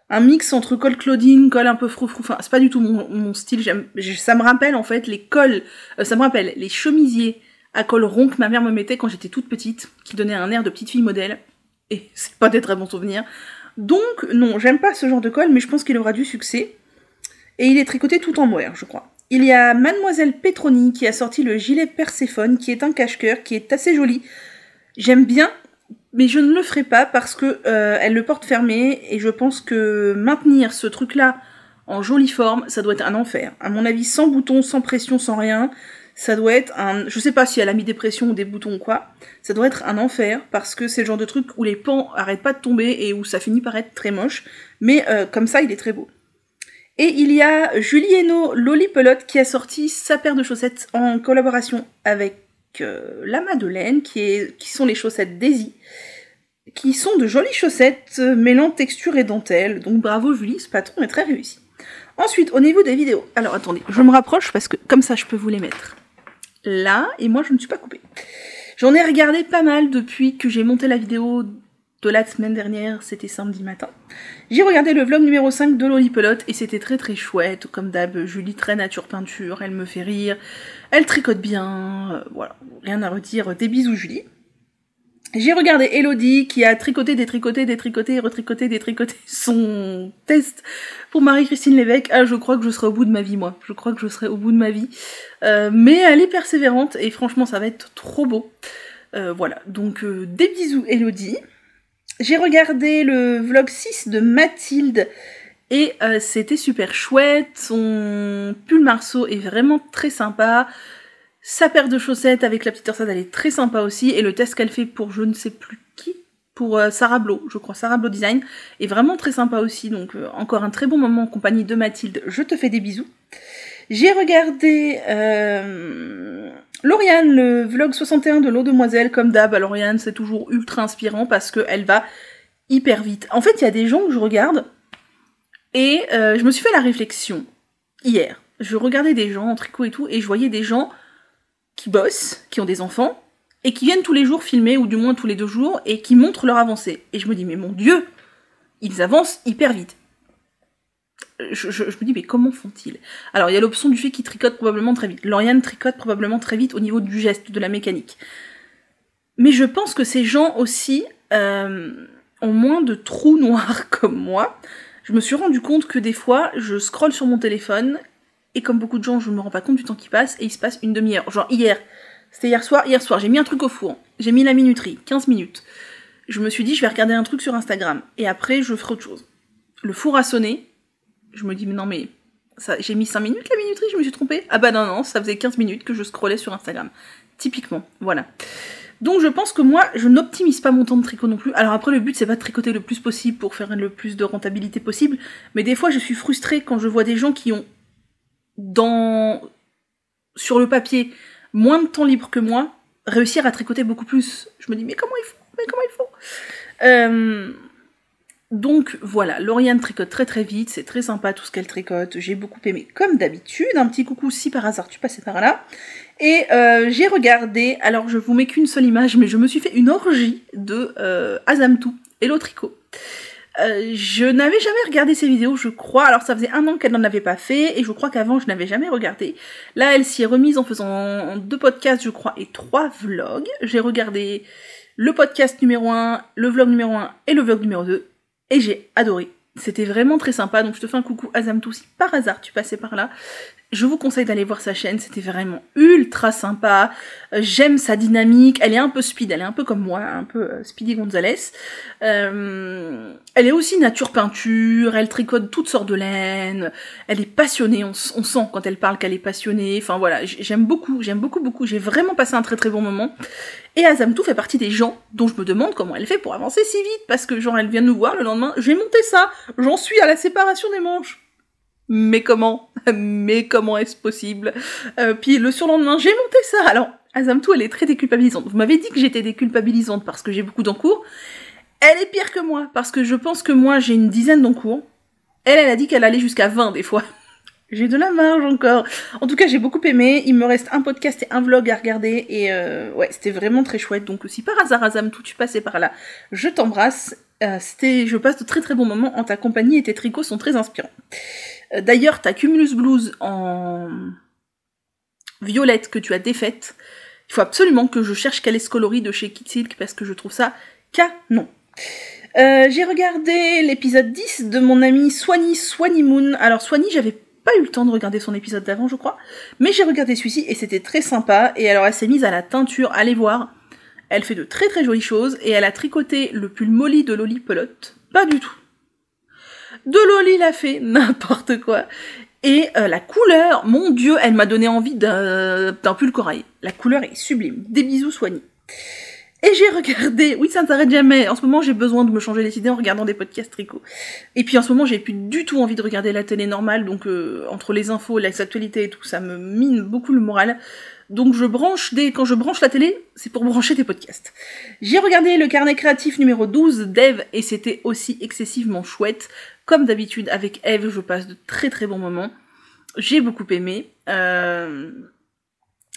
un mix entre col Claudine, col un peu froufrou. Enfin, c'est pas du tout mon style. Ça me rappelle en fait les cols... ça me rappelle les chemisiers à col rond que ma mère me mettait quand j'étais toute petite, qui donnaient un air de petite fille modèle. Et c'est pas des très bons souvenirs. Donc non, j'aime pas ce genre de col, mais je pense qu'il aura du succès. Et il est tricoté tout en mohair, je crois. Il y a Mademoiselle Petroni qui a sorti le gilet Perséphone, qui est un cache-cœur, qui est assez joli. J'aime bien, mais je ne le ferai pas parce que elle le porte fermé, et je pense que maintenir ce truc-là en jolie forme, ça doit être un enfer. À mon avis, sans boutons, sans pression, sans rien, ça doit être un... Je sais pas si elle a mis des pressions ou des boutons ou quoi, ça doit être un enfer, parce que c'est le genre de truc où les pans arrêtent pas de tomber et où ça finit par être très moche, mais comme ça, il est très beau. Et il y a Julie Hainaut, Lolipelote, qui a sorti sa paire de chaussettes en collaboration avec la Madeleine, qui sont les chaussettes Daisy, qui sont de jolies chaussettes mêlant texture et dentelle. Donc bravo Julie, ce patron est très réussi. Ensuite, au niveau des vidéos, alors attendez, je me rapproche parce que comme ça je peux vous les mettre là, et moi je ne me suis pas coupée. J'en ai regardé pas mal depuis que j'ai monté la vidéo de la semaine dernière, c'était samedi matin. J'ai regardé le vlog numéro 5 de Lolipelote et c'était très très chouette. Comme d'hab, Julie, très nature peinture, elle me fait rire, elle tricote bien, voilà, rien à redire, des bisous Julie. J'ai regardé Elodie qui a tricoté, détricoté, détricoté, retricoté, détricoté son test pour Marie-Christine Lévesque. Ah, je crois que je serai au bout de ma vie, moi. Je crois que je serai au bout de ma vie. Mais elle est persévérante et franchement, ça va être trop beau. Voilà, donc des bisous Elodie. J'ai regardé le vlog 6 de Mathilde et c'était super chouette. Son pull marceau est vraiment très sympa. Sa paire de chaussettes avec la petite torsade, elle est très sympa aussi. Et le test qu'elle fait pour je ne sais plus qui, pour Sarah Blo, je crois, Sarah Blo Design, est vraiment très sympa aussi. Donc encore un très bon moment en compagnie de Mathilde. Je te fais des bisous. J'ai regardé Lauriane, le vlog 61 de l'eau demoiselle, comme d'hab. Lauriane, c'est toujours ultra inspirant parce qu'elle va hyper vite. En fait, il y a des gens que je regarde et je me suis fait la réflexion hier. Je regardais des gens en tricot et tout, et je voyais des gens qui bossent, qui ont des enfants, et qui viennent tous les jours filmer, ou du moins tous les 2 jours, et qui montrent leur avancée. Et je me dis, mais mon Dieu, ils avancent hyper vite. Je me dis, mais comment font-ils? Alors, il y a l'option du fait qu'ils tricotent probablement très vite. Lauriane tricote probablement très vite au niveau du geste, de la mécanique. Mais je pense que ces gens aussi ont moins de trous noirs comme moi. Je me suis rendu compte que des fois, je scrolle sur mon téléphone, et comme beaucoup de gens, je me rends pas compte du temps qui passe, et il se passe une demi-heure. Genre hier, c'était hier soir, j'ai mis un truc au four, j'ai mis la minuterie, 15 minutes. Je me suis dit, je vais regarder un truc sur Instagram, et après, je ferai autre chose. Le four a sonné, je me dis, mais non, mais j'ai mis 5 minutes la minuterie, je me suis trompée. Ah bah non, ça faisait 15 minutes que je scrollais sur Instagram. Typiquement, voilà. Donc je pense que moi, je n'optimise pas mon temps de tricot non plus. Alors après, le but, c'est pas de tricoter le plus possible pour faire le plus de rentabilité possible, mais des fois, je suis frustrée quand je vois des gens qui ont sur le papier moins de temps libre que moi, réussir à tricoter beaucoup plus. Je me dis, mais comment ils font? Donc voilà, Lauriane tricote très très vite, c'est très sympa tout ce qu'elle tricote, j'ai beaucoup aimé comme d'habitude. Un petit coucou si par hasard tu passais par là. Et j'ai regardé, alors je vous mets qu'une seule image, mais je me suis fait une orgie de Azamtou, Hello Tricot. Je n'avais jamais regardé ses vidéos, je crois. Alors ça faisait 1 an qu'elle n'en avait pas fait, et je crois qu'avant je n'avais jamais regardé. Là, elle s'y est remise en faisant 2 podcasts, je crois, et 3 vlogs. J'ai regardé le podcast numéro 1, le vlog numéro 1 et le vlog numéro 2, et j'ai adoré. C'était vraiment très sympa, donc je te fais un coucou Azamtou, si par hasard tu passais par là. Je vous conseille d'aller voir sa chaîne, c'était vraiment ultra sympa. J'aime sa dynamique, elle est un peu speed, elle est un peu comme moi, un peu Speedy Gonzalez. Elle est aussi nature peinture, elle tricote toutes sortes de laine, elle est passionnée, on sent quand elle parle qu'elle est passionnée. Enfin voilà, j'aime beaucoup, j'ai vraiment passé un très très bon moment. Et Azamtou fait partie des gens dont je me demande comment elle fait pour avancer si vite, parce que genre elle vient nous voir le lendemain, j'ai monté ça, j'en suis à la séparation des manches. Mais comment est-ce possible? Puis le surlendemain, j'ai monté ça. Alors, Azamtou, elle est très déculpabilisante. Vous m'avez dit que j'étais déculpabilisante parce que j'ai beaucoup d'encours. Elle est pire que moi, parce que je pense que moi, j'ai une dizaine d'encours. Elle a dit qu'elle allait jusqu'à 20 des fois. J'ai de la marge encore. En tout cas, j'ai beaucoup aimé. Il me reste un podcast et un vlog à regarder. Et ouais, c'était vraiment très chouette. Donc si par hasard, Azamtou, tu passais par là, je t'embrasse. Je passe de très très bons moments en ta compagnie et tes tricots sont très inspirants. D'ailleurs, ta Cumulus Blues en violette que tu as défaite, il faut absolument que je cherche quel est ce coloris de chez Kid Silk parce que je trouve ça canon. J'ai regardé l'épisode 10 de mon amie Swanny Moon. Alors Swanny, j'avais pas eu le temps de regarder son épisode d'avant, je crois, mais j'ai regardé celui-ci et c'était très sympa. Et alors elle s'est mise à la teinture, allez voir. Elle fait de très très jolies choses et elle a tricoté le pull Molly de Loli Pelote. Pas du tout. De Loli l'a fait, n'importe quoi. Et la couleur, mon Dieu, elle m'a donné envie d'un pull corail. La couleur est sublime. Des bisous Swanny. Et j'ai regardé, oui ça ne s'arrête jamais, en ce moment j'ai besoin de me changer les idées en regardant des podcasts tricot. Et puis en ce moment j'ai plus du tout envie de regarder la télé normale, donc entre les infos, les actualités et tout, ça me mine beaucoup le moral. Donc quand je branche la télé, c'est pour brancher des podcasts. J'ai regardé le carnet créatif numéro 12 d'Eve et c'était aussi excessivement chouette. Comme d'habitude avec Eve, je passe de très très bons moments. J'ai beaucoup aimé.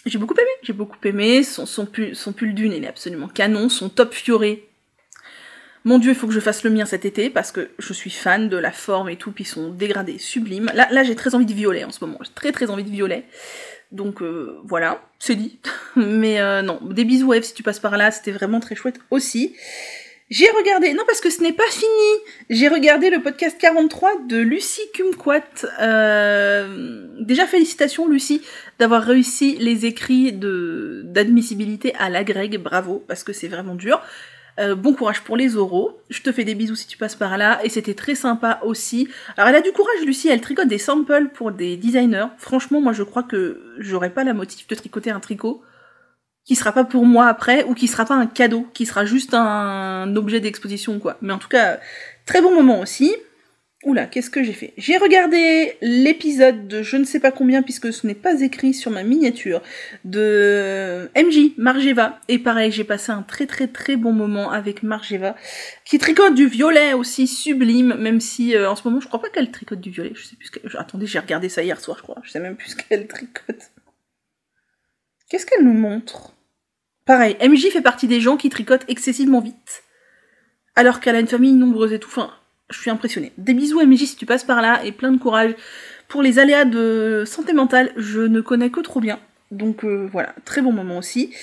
J'ai beaucoup aimé. Son pull d'une, il est absolument canon. Son top fioré. Mon Dieu, il faut que je fasse le mien cet été parce que je suis fan de la forme et tout, puis son dégradé sublime. Là j'ai très envie de violet en ce moment. J'ai très très envie de violet. Donc voilà, c'est dit. Mais non, des bisous Eve si tu passes par là, c'était vraiment très chouette aussi. J'ai regardé, non parce que ce n'est pas fini, j'ai regardé le podcast 43 de Lucie Kumquat. Déjà félicitations Lucie d'avoir réussi les écrits d'admissibilité à l'agrég, bravo, parce que c'est vraiment dur. Bon courage pour les oraux, je te fais des bisous si tu passes par là, et c'était très sympa aussi. Alors elle a du courage Lucie, elle tricote des samples pour des designers. Franchement moi je crois que j'aurais pas la motive de tricoter un tricot qui sera pas pour moi après, ou qui sera pas un cadeau, qui sera juste un objet d'exposition, quoi. Mais en tout cas, très bon moment aussi. Oula, qu'est-ce que j'ai fait? J'ai regardé l'épisode de je ne sais pas combien, puisque ce n'est pas écrit sur ma miniature, de MJ, Margeva. Et pareil, j'ai passé un très très très bon moment avec Margeva, qui tricote du violet aussi sublime, même si en ce moment, je crois pas qu'elle tricote du violet. Je sais plus attendez, j'ai regardé ça hier soir, je crois. Je sais même plus ce qu'elle tricote. Qu'est-ce qu'elle nous montre? Pareil, MJ fait partie des gens qui tricotent excessivement vite, alors qu'elle a une famille nombreuse et tout. Enfin, je suis impressionnée. Des bisous MJ si tu passes par là, et plein de courage. Pour les aléas de santé mentale, je ne connais que trop bien. Donc voilà, très bon moment aussi.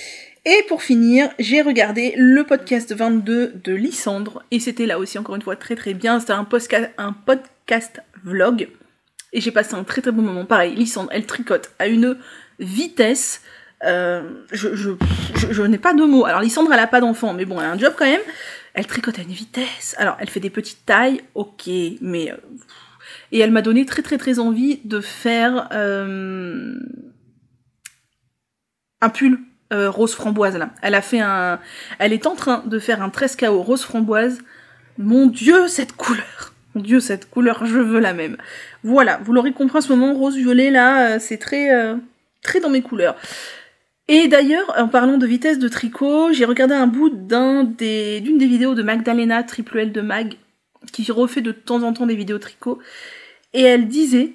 Et pour finir, j'ai regardé le podcast 22 de Lysandre, et c'était là aussi encore une fois très très bien. C'était un podcast vlog, et j'ai passé un très très bon moment. Pareil, Lysandre, elle tricote à une vitesse... je n'ai pas de mots. Alors Lysandre elle a pas d'enfant, mais bon elle a un job quand même. Elle tricote à une vitesse. Alors elle fait des petites tailles, ok, mais et elle m'a donné très très très envie de faire un pull rose framboise là. Elle est en train de faire un 13 KO rose framboise. Mon Dieu cette couleur. Mon Dieu cette couleur, je veux la même. Voilà, vous l'aurez compris en ce moment, rose violet là, c'est très très dans mes couleurs. Et d'ailleurs, en parlant de vitesse de tricot, j'ai regardé un bout d'une des vidéos de Magdalena, Triple L de Mag, qui refait de temps en temps des vidéos tricot, et elle disait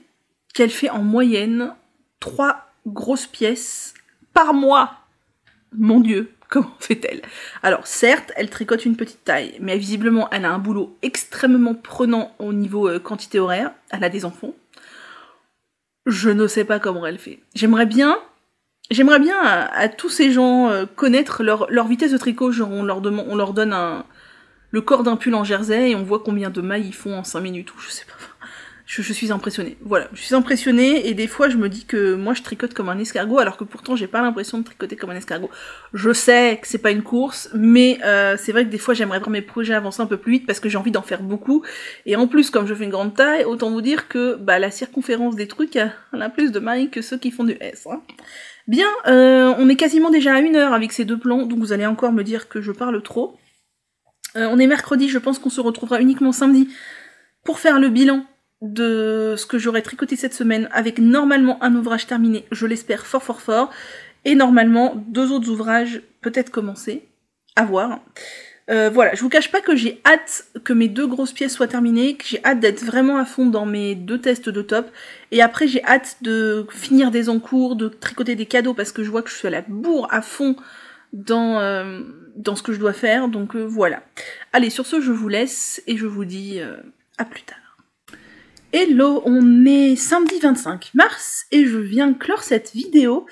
qu'elle fait en moyenne 3 grosses pièces par mois. Mon Dieu, comment fait-elle? Alors certes, elle tricote une petite taille, mais visiblement elle a un boulot extrêmement prenant au niveau quantité horaire. Elle a des enfants. Je ne sais pas comment elle fait. J'aimerais bien à tous ces gens connaître leur vitesse de tricot. Genre on leur donne le corps d'un pull en jersey et on voit combien de mailles ils font en 5 minutes ou je sais pas. Je suis impressionnée. Voilà, je suis impressionnée et des fois je me dis que moi je tricote comme un escargot alors que pourtant j'ai pas l'impression de tricoter comme un escargot. Je sais que c'est pas une course, mais c'est vrai que des fois j'aimerais voir mes projets avancer un peu plus vite parce que j'ai envie d'en faire beaucoup. Et en plus, comme je fais une grande taille, autant vous dire que la circonférence des trucs elle a plus de mailles que ceux qui font du S. Hein. Bien, on est quasiment déjà à 1 heure avec ces 2 plans, donc vous allez encore me dire que je parle trop. On est mercredi, je pense qu'on se retrouvera uniquement samedi pour faire le bilan de ce que j'aurais tricoté cette semaine avec normalement un ouvrage terminé, je l'espère fort, et normalement 2 autres ouvrages peut-être commencés, à voir. Voilà, je vous cache pas que j'ai hâte que mes 2 grosses pièces soient terminées, que j'ai hâte d'être vraiment à fond dans mes 2 tests de top, et après j'ai hâte de finir des encours, de tricoter des cadeaux, parce que je vois que je suis à la bourre à fond dans ce que je dois faire, donc voilà. Allez, sur ce, je vous laisse, et je vous dis à plus tard. Hello, on est samedi 25 mars et je viens clore cette vidéo.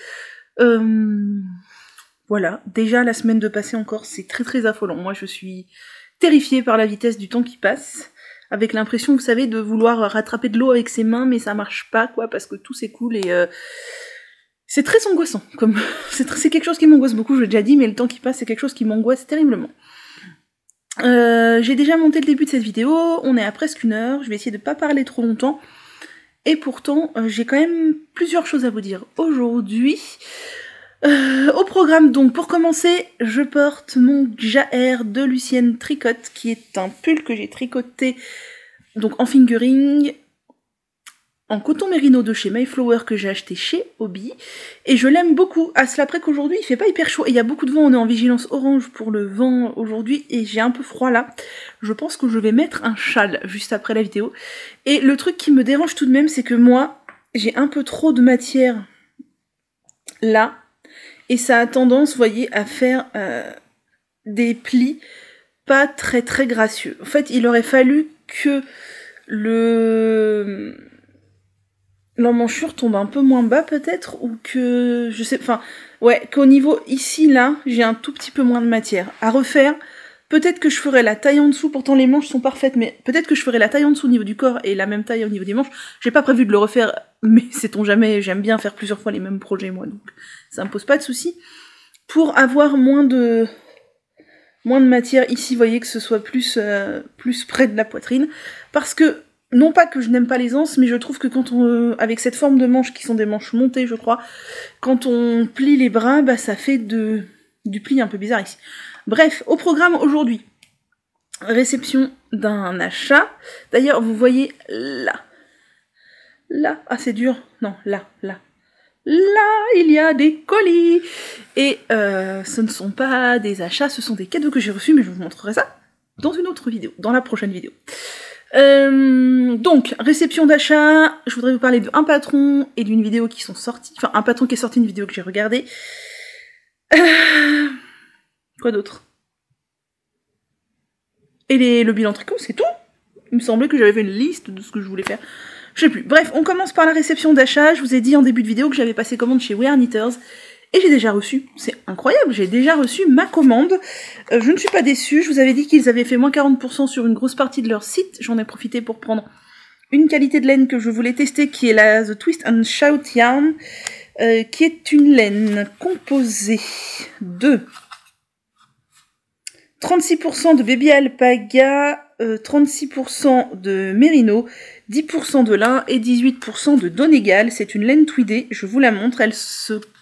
Voilà, déjà la semaine de passer encore, c'est très affolant. Moi je suis terrifiée par la vitesse du temps qui passe, avec l'impression, vous savez, de vouloir rattraper de l'eau avec ses mains, mais ça marche pas, quoi, parce que tout s'écoule et c'est très angoissant. C'est quelque chose qui m'angoisse beaucoup, je l'ai déjà dit, mais le temps qui passe, c'est quelque chose qui m'angoisse terriblement. J'ai déjà monté le début de cette vidéo, on est à presque 1 heure, je vais essayer de pas parler trop longtemps, et pourtant j'ai quand même plusieurs choses à vous dire aujourd'hui. Au programme, donc pour commencer, je porte mon Jaer de Lucienne Tricote, qui est un pull que j'ai tricoté donc en fingering, en coton mérino de chez Mayflower que j'ai acheté chez Hobby, et je l'aime beaucoup, à cela près qu'aujourd'hui il fait pas hyper chaud, et il y a beaucoup de vent, on est en vigilance orange pour le vent aujourd'hui, et j'ai un peu froid là, je pense que je vais mettre un châle juste après la vidéo, et le truc qui me dérange tout de même, c'est que moi, j'ai un peu trop de matière là, et ça a tendance, vous voyez, à faire des plis pas très gracieux. En fait, il aurait fallu que l'emmanchure tombe un peu moins bas peut-être, ou que, je sais, enfin, ouais, qu'au niveau ici, là, j'ai un tout petit peu moins de matière à refaire. Peut-être que je ferai la taille en dessous, pourtant les manches sont parfaites, mais peut-être que je ferai la taille en dessous au niveau du corps et la même taille au niveau des manches. J'ai pas prévu de le refaire, mais sait-on jamais, j'aime bien faire plusieurs fois les mêmes projets moi, donc ça me pose pas de soucis. Pour avoir moins de matière ici, vous voyez, que ce soit plus près de la poitrine, parce que, non pas que je n'aime pas les anses, mais je trouve que quand on, avec cette forme de manches, qui sont des manches montées, je crois, quand on plie les bras, ça fait du pli un peu bizarre ici. Bref, au programme aujourd'hui, réception d'un achat. D'ailleurs, vous voyez là, ah c'est dur, non, là, il y a des colis. Et ce ne sont pas des achats, ce sont des cadeaux que j'ai reçus, mais je vous montrerai ça dans une autre vidéo, dans la prochaine vidéo. Donc, réception d'achat, je voudrais vous parler d'un patron et d'une vidéo qui sont sorties, enfin un patron qui est sorti, une vidéo que j'ai regardée. Quoi d'autre? Et le bilan tricot, c'est tout. Il me semblait que j'avais fait une liste de ce que je voulais faire. Je sais plus. Bref, on commence par la réception d'achat. Je vous ai dit en début de vidéo que j'avais passé commande chez We Are Knitters. Et j'ai déjà reçu, c'est incroyable, j'ai déjà reçu ma commande. Je ne suis pas déçue, je vous avais dit qu'ils avaient fait moins 40% sur une grosse partie de leur site. J'en ai profité pour prendre une qualité de laine que je voulais tester, qui est la The Twist and Shout Yarn, qui est une laine composée de 36% de baby alpaga, 36% de mérino, 10% de lin et 18% de Donegal. C'est une laine tweedée, je vous la montre,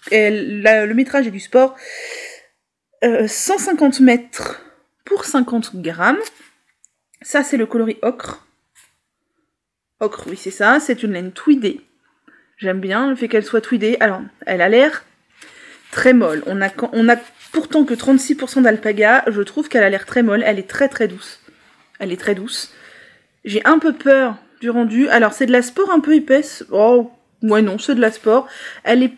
le métrage est du sport. 150 mètres pour 50 grammes. Ça, c'est le coloris ocre. Ocre, oui, c'est ça. C'est une laine tweedée. J'aime bien le fait qu'elle soit tweedée. Alors, elle a l'air très molle. On a pourtant que 36% d'alpaga. Je trouve qu'elle a l'air très molle. Elle est très douce. Elle est très douce. J'ai un peu peur du rendu. Alors, c'est de la sport un peu épaisse. Oh, ouais, non, c'est de la sport. Elle est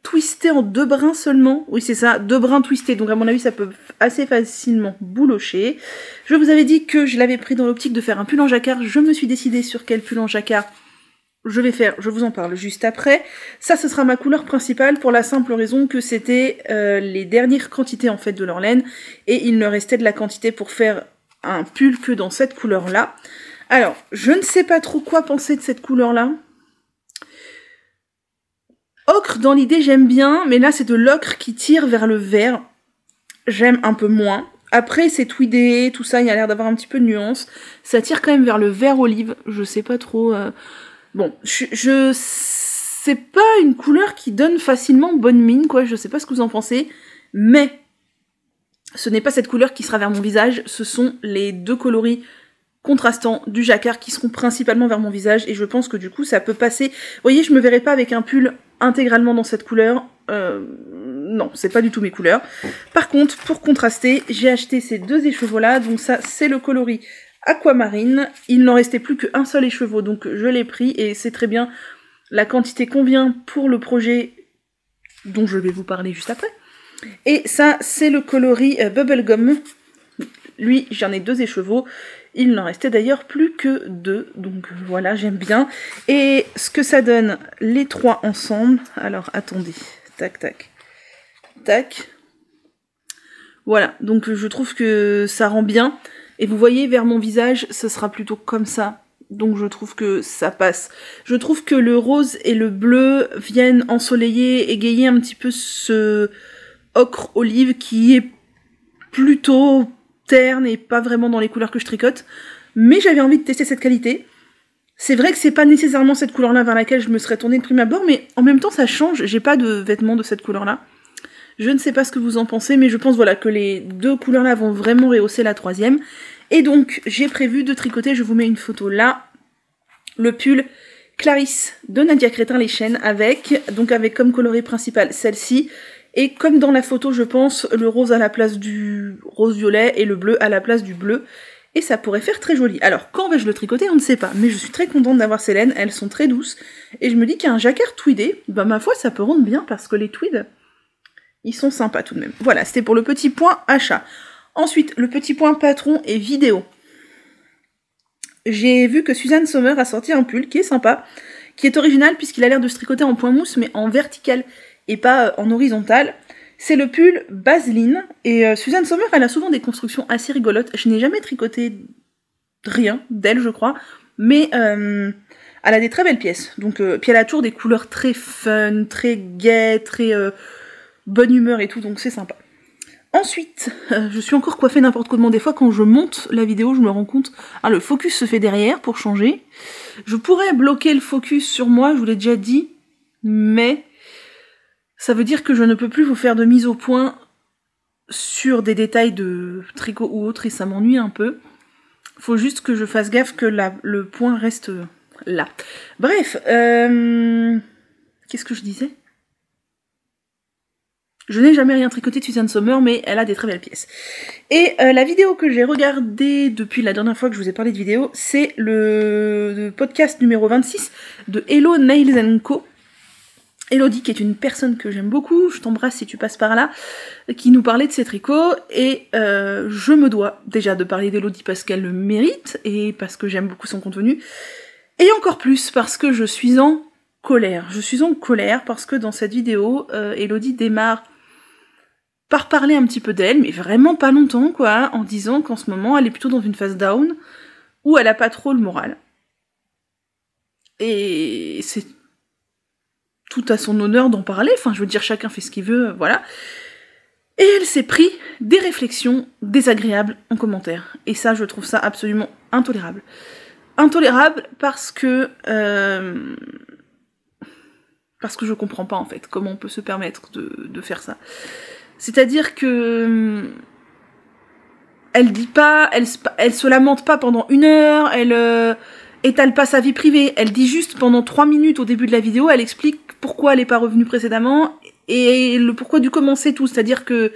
twisté en 2 brins seulement. Oui, c'est ça, 2 brins twistés. Donc à mon avis, ça peut assez facilement boulocher. Je vous avais dit que je l'avais pris dans l'optique de faire un pull en jacquard. Je me suis décidée sur quel pull en jacquard je vais faire. Je vous en parle juste après. Ça, ce sera ma couleur principale pour la simple raison que c'était les dernières quantités en fait de leur laine. Et il ne restait de la quantité pour faire un pull que dans cette couleur-là. Alors, je ne sais pas trop quoi penser de cette couleur-là. Ocre, dans l'idée, j'aime bien, mais là, c'est de l'ocre qui tire vers le vert. J'aime un peu moins. Après, c'est tweedé, tout ça, il y a l'air d'avoir un petit peu de nuance. Ça tire quand même vers le vert olive, je sais pas trop... Bon, c'est pas une couleur qui donne facilement bonne mine, quoi, je sais pas ce que vous en pensez, mais ce n'est pas cette couleur qui sera vers mon visage, ce sont les 2 coloris contrastants du jacquard qui seront principalement vers mon visage, et je pense que du coup, ça peut passer... Vous voyez, je me verrai pas avec un pull intégralement dans cette couleur, non, c'est pas du tout mes couleurs. Par contre, pour contraster, j'ai acheté ces 2 écheveaux-là, donc ça, c'est le coloris aquamarine. Il n'en restait plus qu'un seul écheveau, donc je l'ai pris, et c'est très bien. La quantité convient pour le projet dont je vais vous parler juste après. Et ça, c'est le coloris Bubblegum. Lui, j'en ai 2 écheveaux. Il n'en restait d'ailleurs plus que 2, donc voilà, j'aime bien. Et ce que ça donne, les 3 ensemble, alors attendez, tac, tac, tac. Voilà, donc je trouve que ça rend bien. Et vous voyez, vers mon visage, ce sera plutôt comme ça. Donc je trouve que ça passe. Je trouve que le rose et le bleu viennent ensoleiller, égayer un petit peu ce ocre olive qui est plutôt terne et pas vraiment dans les couleurs que je tricote, mais j'avais envie de tester cette qualité. C'est vrai que c'est pas nécessairement cette couleur-là vers laquelle je me serais tournée de prime abord, mais en même temps ça change, j'ai pas de vêtements de cette couleur-là. Je ne sais pas ce que vous en pensez, mais je pense voilà que les 2 couleurs-là vont vraiment rehausser la 3e. Et donc j'ai prévu de tricoter, je vous mets une photo là, le pull Clarisse de Nadia Crétin les chaînes avec comme coloris principal celle-ci. Et comme dans la photo, je pense, le rose à la place du rose-violet et le bleu à la place du bleu. Et ça pourrait faire très joli. Alors, quand vais-je le tricoter, on ne sait pas. Mais je suis très contente d'avoir ces laines, elles sont très douces. Et je me dis qu'un jacquard tweedé, bah ma foi, ça peut rendre bien parce que les tweeds, ils sont sympas tout de même. Voilà, c'était pour le petit point achat. Ensuite, le petit point patron et vidéo. J'ai vu que Suzanne Sommer a sorti un pull qui est sympa, qui est original puisqu'il a l'air de se tricoter en point mousse, mais en vertical et pas en horizontal. C'est le pull Baseline, et Suzanne Sommer, elle a souvent des constructions assez rigolotes. Je n'ai jamais tricoté rien d'elle, je crois, mais elle a des très belles pièces. Donc, puis elle a toujours des couleurs très fun, très gaies, très bonne humeur et tout, donc c'est sympa. Ensuite, je suis encore coiffée n'importe comment. Des fois, quand je monte la vidéo, je me rends compte... Ah, le focus se fait derrière pour changer. Je pourrais bloquer le focus sur moi, je vous l'ai déjà dit, mais... ça veut dire que je ne peux plus vous faire de mise au point sur des détails de tricot ou autre, et ça m'ennuie un peu. Faut juste que je fasse gaffe que le point reste là. Bref, qu'est-ce que je disais ? Je n'ai jamais rien tricoté de Suzanne Sommer, mais elle a des très belles pièces. Et la vidéo que j'ai regardée depuis la dernière fois que je vous ai parlé de vidéo, c'est le podcast numéro 26 de Hello Nails & Co. Elodie, qui est une personne que j'aime beaucoup, je t'embrasse si tu passes par là, qui nous parlait de ses tricots, et je me dois déjà de parler d'Elodie parce qu'elle le mérite, et parce que j'aime beaucoup son contenu, et encore plus parce que je suis en colère. Je suis en colère parce que dans cette vidéo, Elodie démarre par parler un petit peu d'elle, mais vraiment pas longtemps, quoi, en disant qu'en ce moment, elle est plutôt dans une phase down, où elle a pas trop le moral. Et c'est tout à son honneur d'en parler, enfin je veux dire chacun fait ce qu'il veut, voilà. Et elle s'est pris des réflexions désagréables en commentaire. Et ça, je trouve ça absolument intolérable. Intolérable parce que je comprends pas en fait comment on peut se permettre de faire ça. C'est-à-dire que elle dit pas, elle se lamente pas pendant 1 heure, elle étale pas sa vie privée, elle dit juste pendant 3 minutes au début de la vidéo, elle explique pourquoi elle est pas revenue précédemment et le pourquoi du comment c'est tout, c'est-à-dire que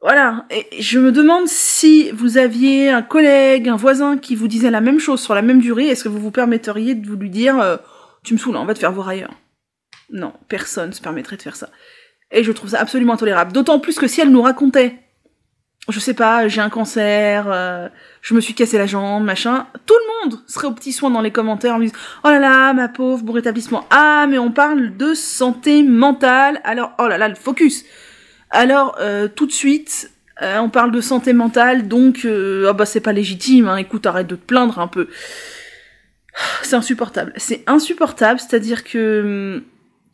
voilà, et je me demande si vous aviez un collègue, un voisin qui vous disait la même chose sur la même durée, est-ce que vous vous permetteriez de vous lui dire tu me saoules, on va te faire voir ailleurs. Non, personne se permettrait de faire ça. Et je trouve ça absolument intolérable. D'autant plus que si elle nous racontait, je sais pas, j'ai un cancer, je me suis cassé la jambe, machin, tout le monde serait aux petits soins dans les commentaires en lui disant « Oh là là, ma pauvre, bon rétablissement. Ah, mais on parle de santé mentale, alors, oh là là, le focus. Alors, tout de suite, on parle de santé mentale, donc, oh bah c'est pas légitime, hein, écoute, arrête de te plaindre un peu. » C'est insupportable. C'est insupportable, c'est-à-dire que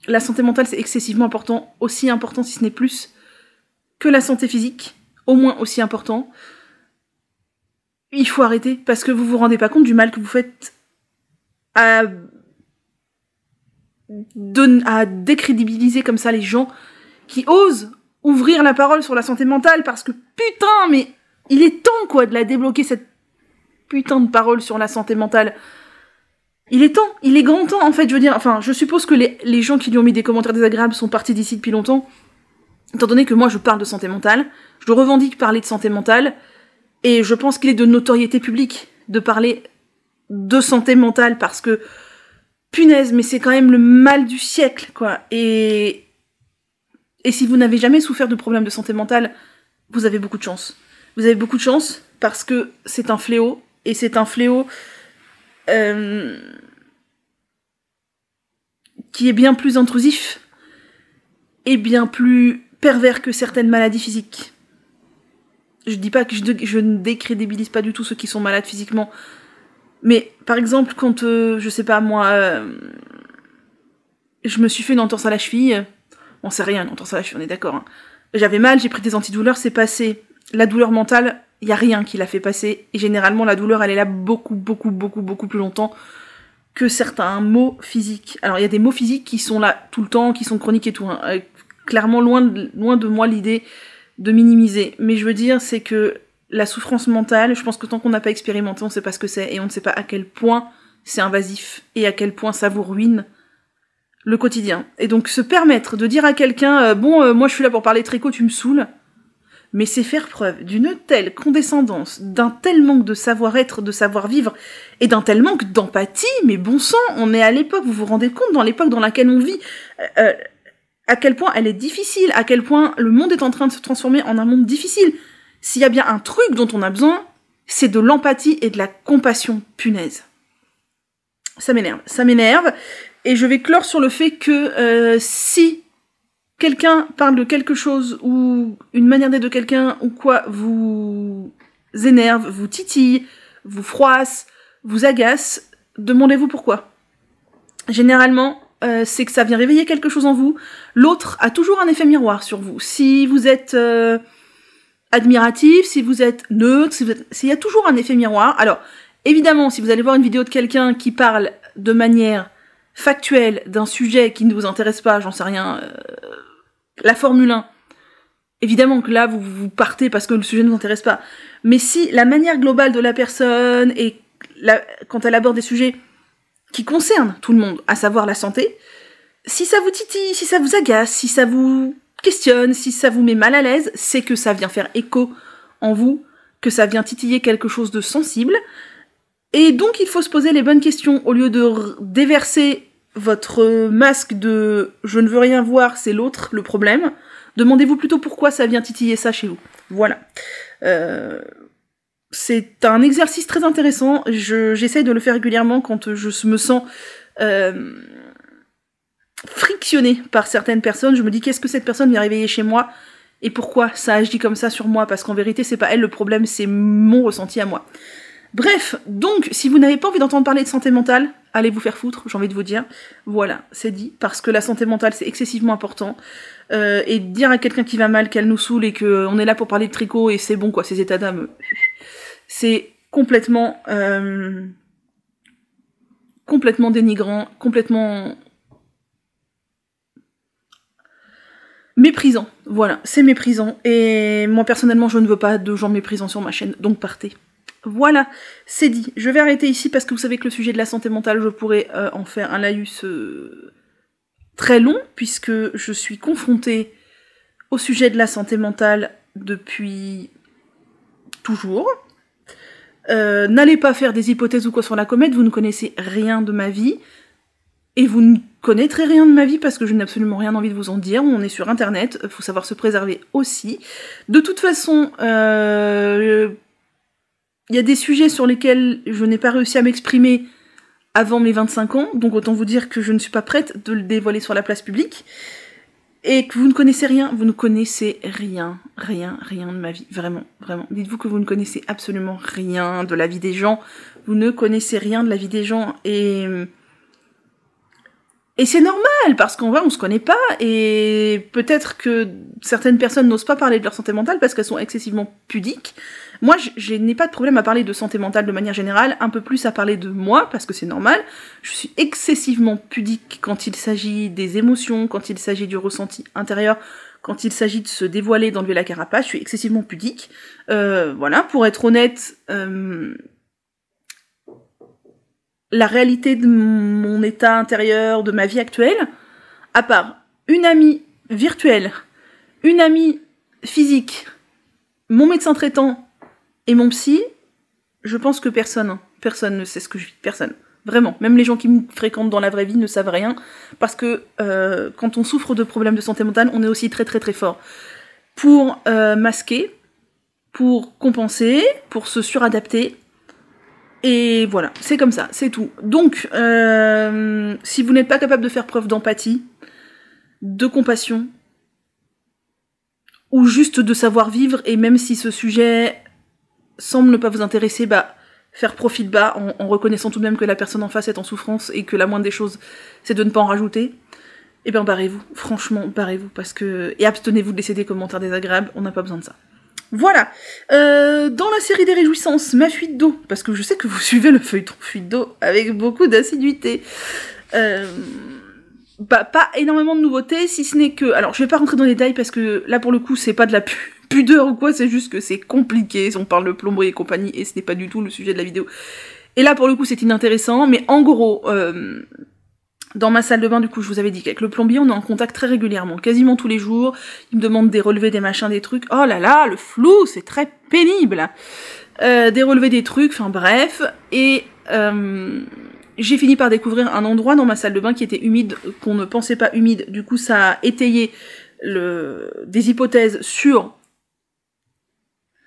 la santé mentale, c'est excessivement important, aussi important, si ce n'est plus, que la santé physique, au moins aussi important. Il faut arrêter, parce que vous vous rendez pas compte du mal que vous faites à décrédibiliser comme ça les gens qui osent ouvrir la parole sur la santé mentale, parce que putain, mais il est temps, quoi, de la débloquer, cette putain de parole sur la santé mentale. Il est temps, il est grand temps, en fait, je veux dire, enfin, je suppose que les gens qui lui ont mis des commentaires désagréables sont partis d'ici depuis longtemps, étant donné que moi je parle de santé mentale, je revendique parler de santé mentale, et je pense qu'il est de notoriété publique de parler de santé mentale, parce que, punaise, mais c'est quand même le mal du siècle, quoi, et si vous n'avez jamais souffert de problèmes de santé mentale, vous avez beaucoup de chance. Vous avez beaucoup de chance, parce que c'est un fléau, et c'est un fléau qui est bien plus intrusif et bien plus pervers que certaines maladies physiques. Je dis pas que je ne décrédibilise pas du tout ceux qui sont malades physiquement, mais par exemple quand, je sais pas moi, je me suis fait une entorse à la cheville, on sait rien, une entorse à la cheville, on est d'accord, hein. J'avais mal, j'ai pris des antidouleurs, c'est passé. La douleur mentale, il y a rien qui l'a fait passer, et généralement la douleur elle est là beaucoup plus longtemps que certains maux physiques. Alors il y a des maux physiques qui sont là tout le temps, qui sont chroniques et tout, hein. Clairement loin de moi l'idée de minimiser, mais je veux dire c'est que la souffrance mentale, je pense que tant qu'on n'a pas expérimenté, on sait pas ce que c'est, et on ne sait pas à quel point c'est invasif, et à quel point ça vous ruine le quotidien. Et donc se permettre de dire à quelqu'un moi je suis là pour parler tricot, tu me saoules, mais c'est faire preuve d'une telle condescendance, d'un tel manque de savoir-être, de savoir-vivre, et d'un tel manque d'empathie, mais bon sang, on est à l'époque, vous vous rendez compte, dans l'époque dans laquelle on vit, à quel point elle est difficile, à quel point le monde est en train de se transformer en un monde difficile. S'il y a bien un truc dont on a besoin, c'est de l'empathie et de la compassion, punaise. Ça m'énerve, et je vais clore sur le fait que si quelqu'un parle de quelque chose, ou une manière d'être de quelqu'un, ou quoi, vous énerve, vous titille, vous froisse, vous agace, demandez-vous pourquoi. Généralement, c'est que ça vient réveiller quelque chose en vous. L'autre a toujours un effet miroir sur vous. Si vous êtes admiratif, si vous êtes neutre, s'il y a toujours un effet miroir. Alors, évidemment, si vous allez voir une vidéo de quelqu'un qui parle de manière factuelle d'un sujet qui ne vous intéresse pas, j'en sais rien, la Formule 1, évidemment que là, vous partez parce que le sujet ne vous intéresse pas. Mais si la manière globale de la personne, et quand elle aborde des sujets qui concernent tout le monde, à savoir la santé, si ça vous titille, si ça vous agace, si ça vous questionne, si ça vous met mal à l'aise, c'est que ça vient faire écho en vous, que ça vient titiller quelque chose de sensible, et donc il faut se poser les bonnes questions, au lieu de déverser votre masque de « je ne veux rien voir, c'est l'autre le problème », demandez-vous plutôt pourquoi ça vient titiller ça chez vous. Voilà. C'est un exercice très intéressant, j'essaye de le faire régulièrement quand je me sens frictionnée par certaines personnes. Je me dis qu'est-ce que cette personne vient réveiller chez moi, et pourquoi ça agit comme ça sur moi, parce qu'en vérité c'est pas elle le problème, c'est mon ressenti à moi. Bref, donc, si vous n'avez pas envie d'entendre parler de santé mentale, allez vous faire foutre, j'ai envie de vous dire. Voilà, c'est dit, parce que la santé mentale, c'est excessivement important. Et dire à quelqu'un qui va mal qu'elle nous saoule et qu'on est là pour parler de tricot et c'est bon, quoi, ces états d'âme, c'est complètement dénigrant, complètement méprisant. Voilà, c'est méprisant. Et moi, personnellement, je ne veux pas de gens méprisants sur ma chaîne, donc partez. Voilà, c'est dit. Je vais arrêter ici parce que vous savez que le sujet de la santé mentale, je pourrais en faire un laïus très long, puisque je suis confrontée au sujet de la santé mentale depuis toujours. N'allez pas faire des hypothèses ou quoi sur la comète, vous ne connaissez rien de ma vie, et vous ne connaîtrez rien de ma vie parce que je n'ai absolument rien envie de vous en dire. On est sur internet, faut savoir se préserver aussi. De toute façon, il y a des sujets sur lesquels je n'ai pas réussi à m'exprimer avant mes 25 ans, donc autant vous dire que je ne suis pas prête de le dévoiler sur la place publique. Et que vous ne connaissez rien, vous ne connaissez rien de ma vie, vraiment, vraiment. Dites-vous que vous ne connaissez absolument rien de la vie des gens, vous ne connaissez rien de la vie des gens, et c'est normal, parce qu'en vrai, on se connaît pas, et peut-être que certaines personnes n'osent pas parler de leur santé mentale parce qu'elles sont excessivement pudiques. Moi, je n'ai pas de problème à parler de santé mentale de manière générale, un peu plus à parler de moi, parce que c'est normal. Je suis excessivement pudique quand il s'agit des émotions, quand il s'agit du ressenti intérieur, quand il s'agit de se dévoiler, d'enlever la carapace, je suis excessivement pudique. Voilà, pour être honnête, la réalité de mon état intérieur, de ma vie actuelle, à part une amie virtuelle, une amie physique, mon médecin traitant, et mon psy, je pense que personne ne sait ce que je vis, personne. Vraiment, même les gens qui me fréquentent dans la vraie vie ne savent rien, parce que quand on souffre de problèmes de santé mentale, on est aussi très très très fort. Pour masquer, pour compenser, pour se suradapter, et voilà, c'est comme ça, c'est tout. Donc, si vous n'êtes pas capable de faire preuve d'empathie, de compassion, ou juste de savoir vivre, et même si ce sujet semble ne pas vous intéresser, bah, faire profil bas en reconnaissant tout de même que la personne en face est en souffrance et que la moindre des choses, c'est de ne pas en rajouter, et ben barrez-vous, franchement, barrez-vous, parce que... Et abstenez-vous de laisser des commentaires désagréables, on n'a pas besoin de ça. Voilà. Dans la série des réjouissances, ma fuite d'eau, parce que je sais que vous suivez le feuilleton fuite d'eau avec beaucoup d'assiduité. Bah, pas énormément de nouveautés, si ce n'est que... Alors, je vais pas rentrer dans les détails parce que là, pour le coup, c'est pas de la pudeur ou quoi, c'est juste que c'est compliqué, on parle de plomberie et compagnie, et ce n'est pas du tout le sujet de la vidéo. Et là, pour le coup, c'est inintéressant, mais en gros, dans ma salle de bain, du coup, je vous avais dit qu'avec le plombier, on est en contact très régulièrement, quasiment tous les jours, il me demande des relevés, des machins, des trucs, oh là là, le flou, c'est très pénible, des relevés, des trucs, enfin bref, et... j'ai fini par découvrir un endroit dans ma salle de bain qui était humide, qu'on ne pensait pas humide, du coup ça a étayé des hypothèses sur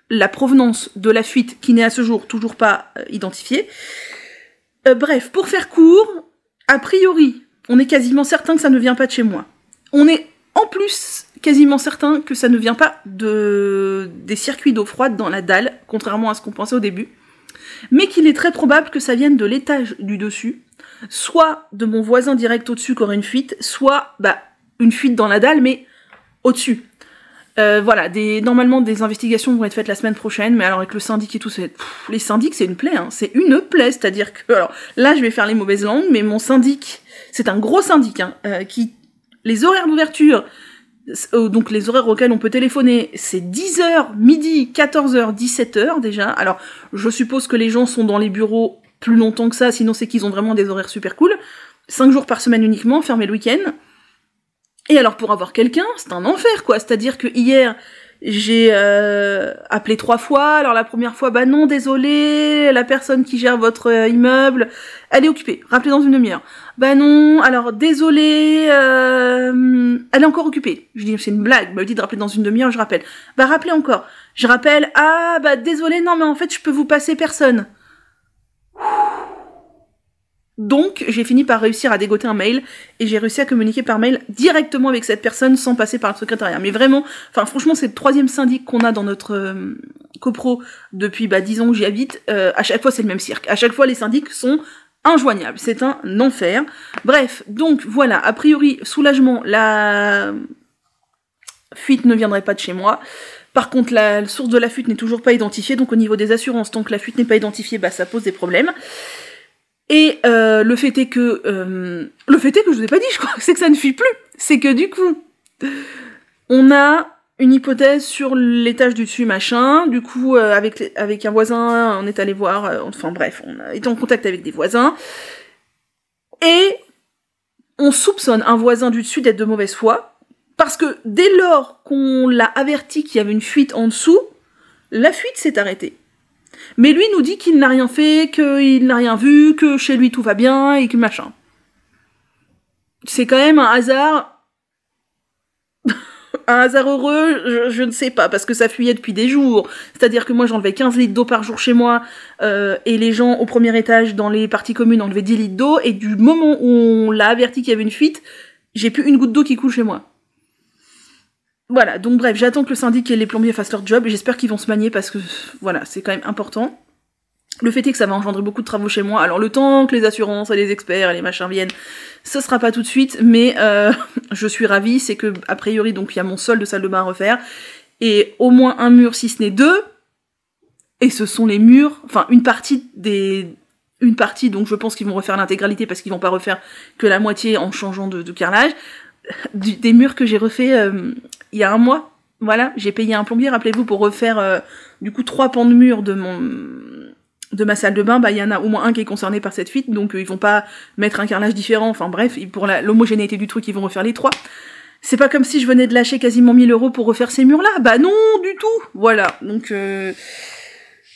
la provenance de la fuite qui n'est à ce jour toujours pas identifiée. Bref, pour faire court, a priori, on est quasiment certain que ça ne vient pas de chez moi. On est en plus quasiment certain que ça ne vient pas des circuits d'eau froide dans la dalle, contrairement à ce qu'on pensait au début, mais qu'il est très probable que ça vienne de l'étage du dessus, soit de mon voisin direct au-dessus qui aurait une fuite, soit une fuite dans la dalle, mais au-dessus. Voilà, normalement des investigations vont être faites la semaine prochaine, mais alors avec le syndic et tout, les syndics c'est une plaie, hein, c'est une plaie, c'est-à-dire que, alors là je vais faire les mauvaises langues, mais mon syndic, c'est un gros syndic, hein, qui, les horaires d'ouverture, donc les horaires auxquels on peut téléphoner, c'est 10h, midi, 14h, 17h déjà. Alors, je suppose que les gens sont dans les bureaux plus longtemps que ça, sinon c'est qu'ils ont vraiment des horaires super cool. 5 jours par semaine uniquement, fermés le week-end. Et alors, pour avoir quelqu'un, c'est un enfer, quoi. C'est-à-dire que hier, j'ai appelé 3 fois. Alors la première fois, bah non, désolé, la personne qui gère votre immeuble, elle est occupée. Rappelez dans une demi-heure. Bah non, alors désolé, elle est encore occupée. Je dis, c'est une blague. Elle m'a dit de rappeler dans une demi-heure, je rappelle. Bah rappelez encore. Je rappelle, ah bah désolé, non mais en fait je peux vous passer personne. Donc, j'ai fini par réussir à dégoter un mail, et j'ai réussi à communiquer par mail directement avec cette personne sans passer par le secrétariat. Mais vraiment, enfin franchement, c'est le 3e syndic qu'on a dans notre copro depuis 10 ans que j'y habite. À chaque fois, c'est le même cirque. À chaque fois, les syndics sont injoignables. C'est un enfer. Bref, donc voilà, a priori, soulagement, la fuite ne viendrait pas de chez moi. Par contre, la source de la fuite n'est toujours pas identifiée, donc au niveau des assurances, tant que la fuite n'est pas identifiée, ça pose des problèmes. Et le fait est que je vous ai pas dit, je crois, c'est que ça ne fuit plus. C'est que du coup, on a une hypothèse sur l'étage du dessus, machin. Du coup, avec un voisin, on est allé voir, enfin bref, on a été en contact avec des voisins. Et on soupçonne un voisin du dessus d'être de mauvaise foi, parce que dès lors qu'on l'a averti qu'il y avait une fuite en dessous, la fuite s'est arrêtée. Mais lui nous dit qu'il n'a rien fait, qu'il n'a rien vu, que chez lui tout va bien, et que machin. c'est quand même un hasard... Un hasard heureux, je ne sais pas, parce que ça fuyait depuis des jours. C'est-à-dire que moi, j'enlevais 15 litres d'eau par jour chez moi, et les gens au premier étage, dans les parties communes, enlevaient 10 litres d'eau, et du moment où on l'a averti qu'il y avait une fuite, j'ai plus une goutte d'eau qui coule chez moi. Voilà, donc bref, j'attends que le syndic et les plombiers fassent leur job, et j'espère qu'ils vont se manier, parce que, voilà, c'est quand même important. Le fait est que ça va engendrer beaucoup de travaux chez moi, alors le temps que les assurances et les experts et les machins viennent, ce sera pas tout de suite, mais je suis ravie, c'est que, a priori, donc il y a mon sol de salle de bain à refaire, et au moins un mur, si ce n'est deux, et ce sont les murs, enfin une partie, donc je pense qu'ils vont refaire l'intégralité, parce qu'ils vont pas refaire que la moitié en changeant de carrelage, des murs que j'ai refait il y a un mois, voilà, j'ai payé un plombier, rappelez-vous, pour refaire du coup 3 pans de mur de ma salle de bain, bah il y en a au moins un qui est concerné par cette fuite, donc ils vont pas mettre un carrelage différent, enfin bref, pour l'homogénéité du truc, ils vont refaire les 3. C'est pas comme si je venais de lâcher quasiment 1000 € pour refaire ces murs-là, bah non, du tout. Voilà, donc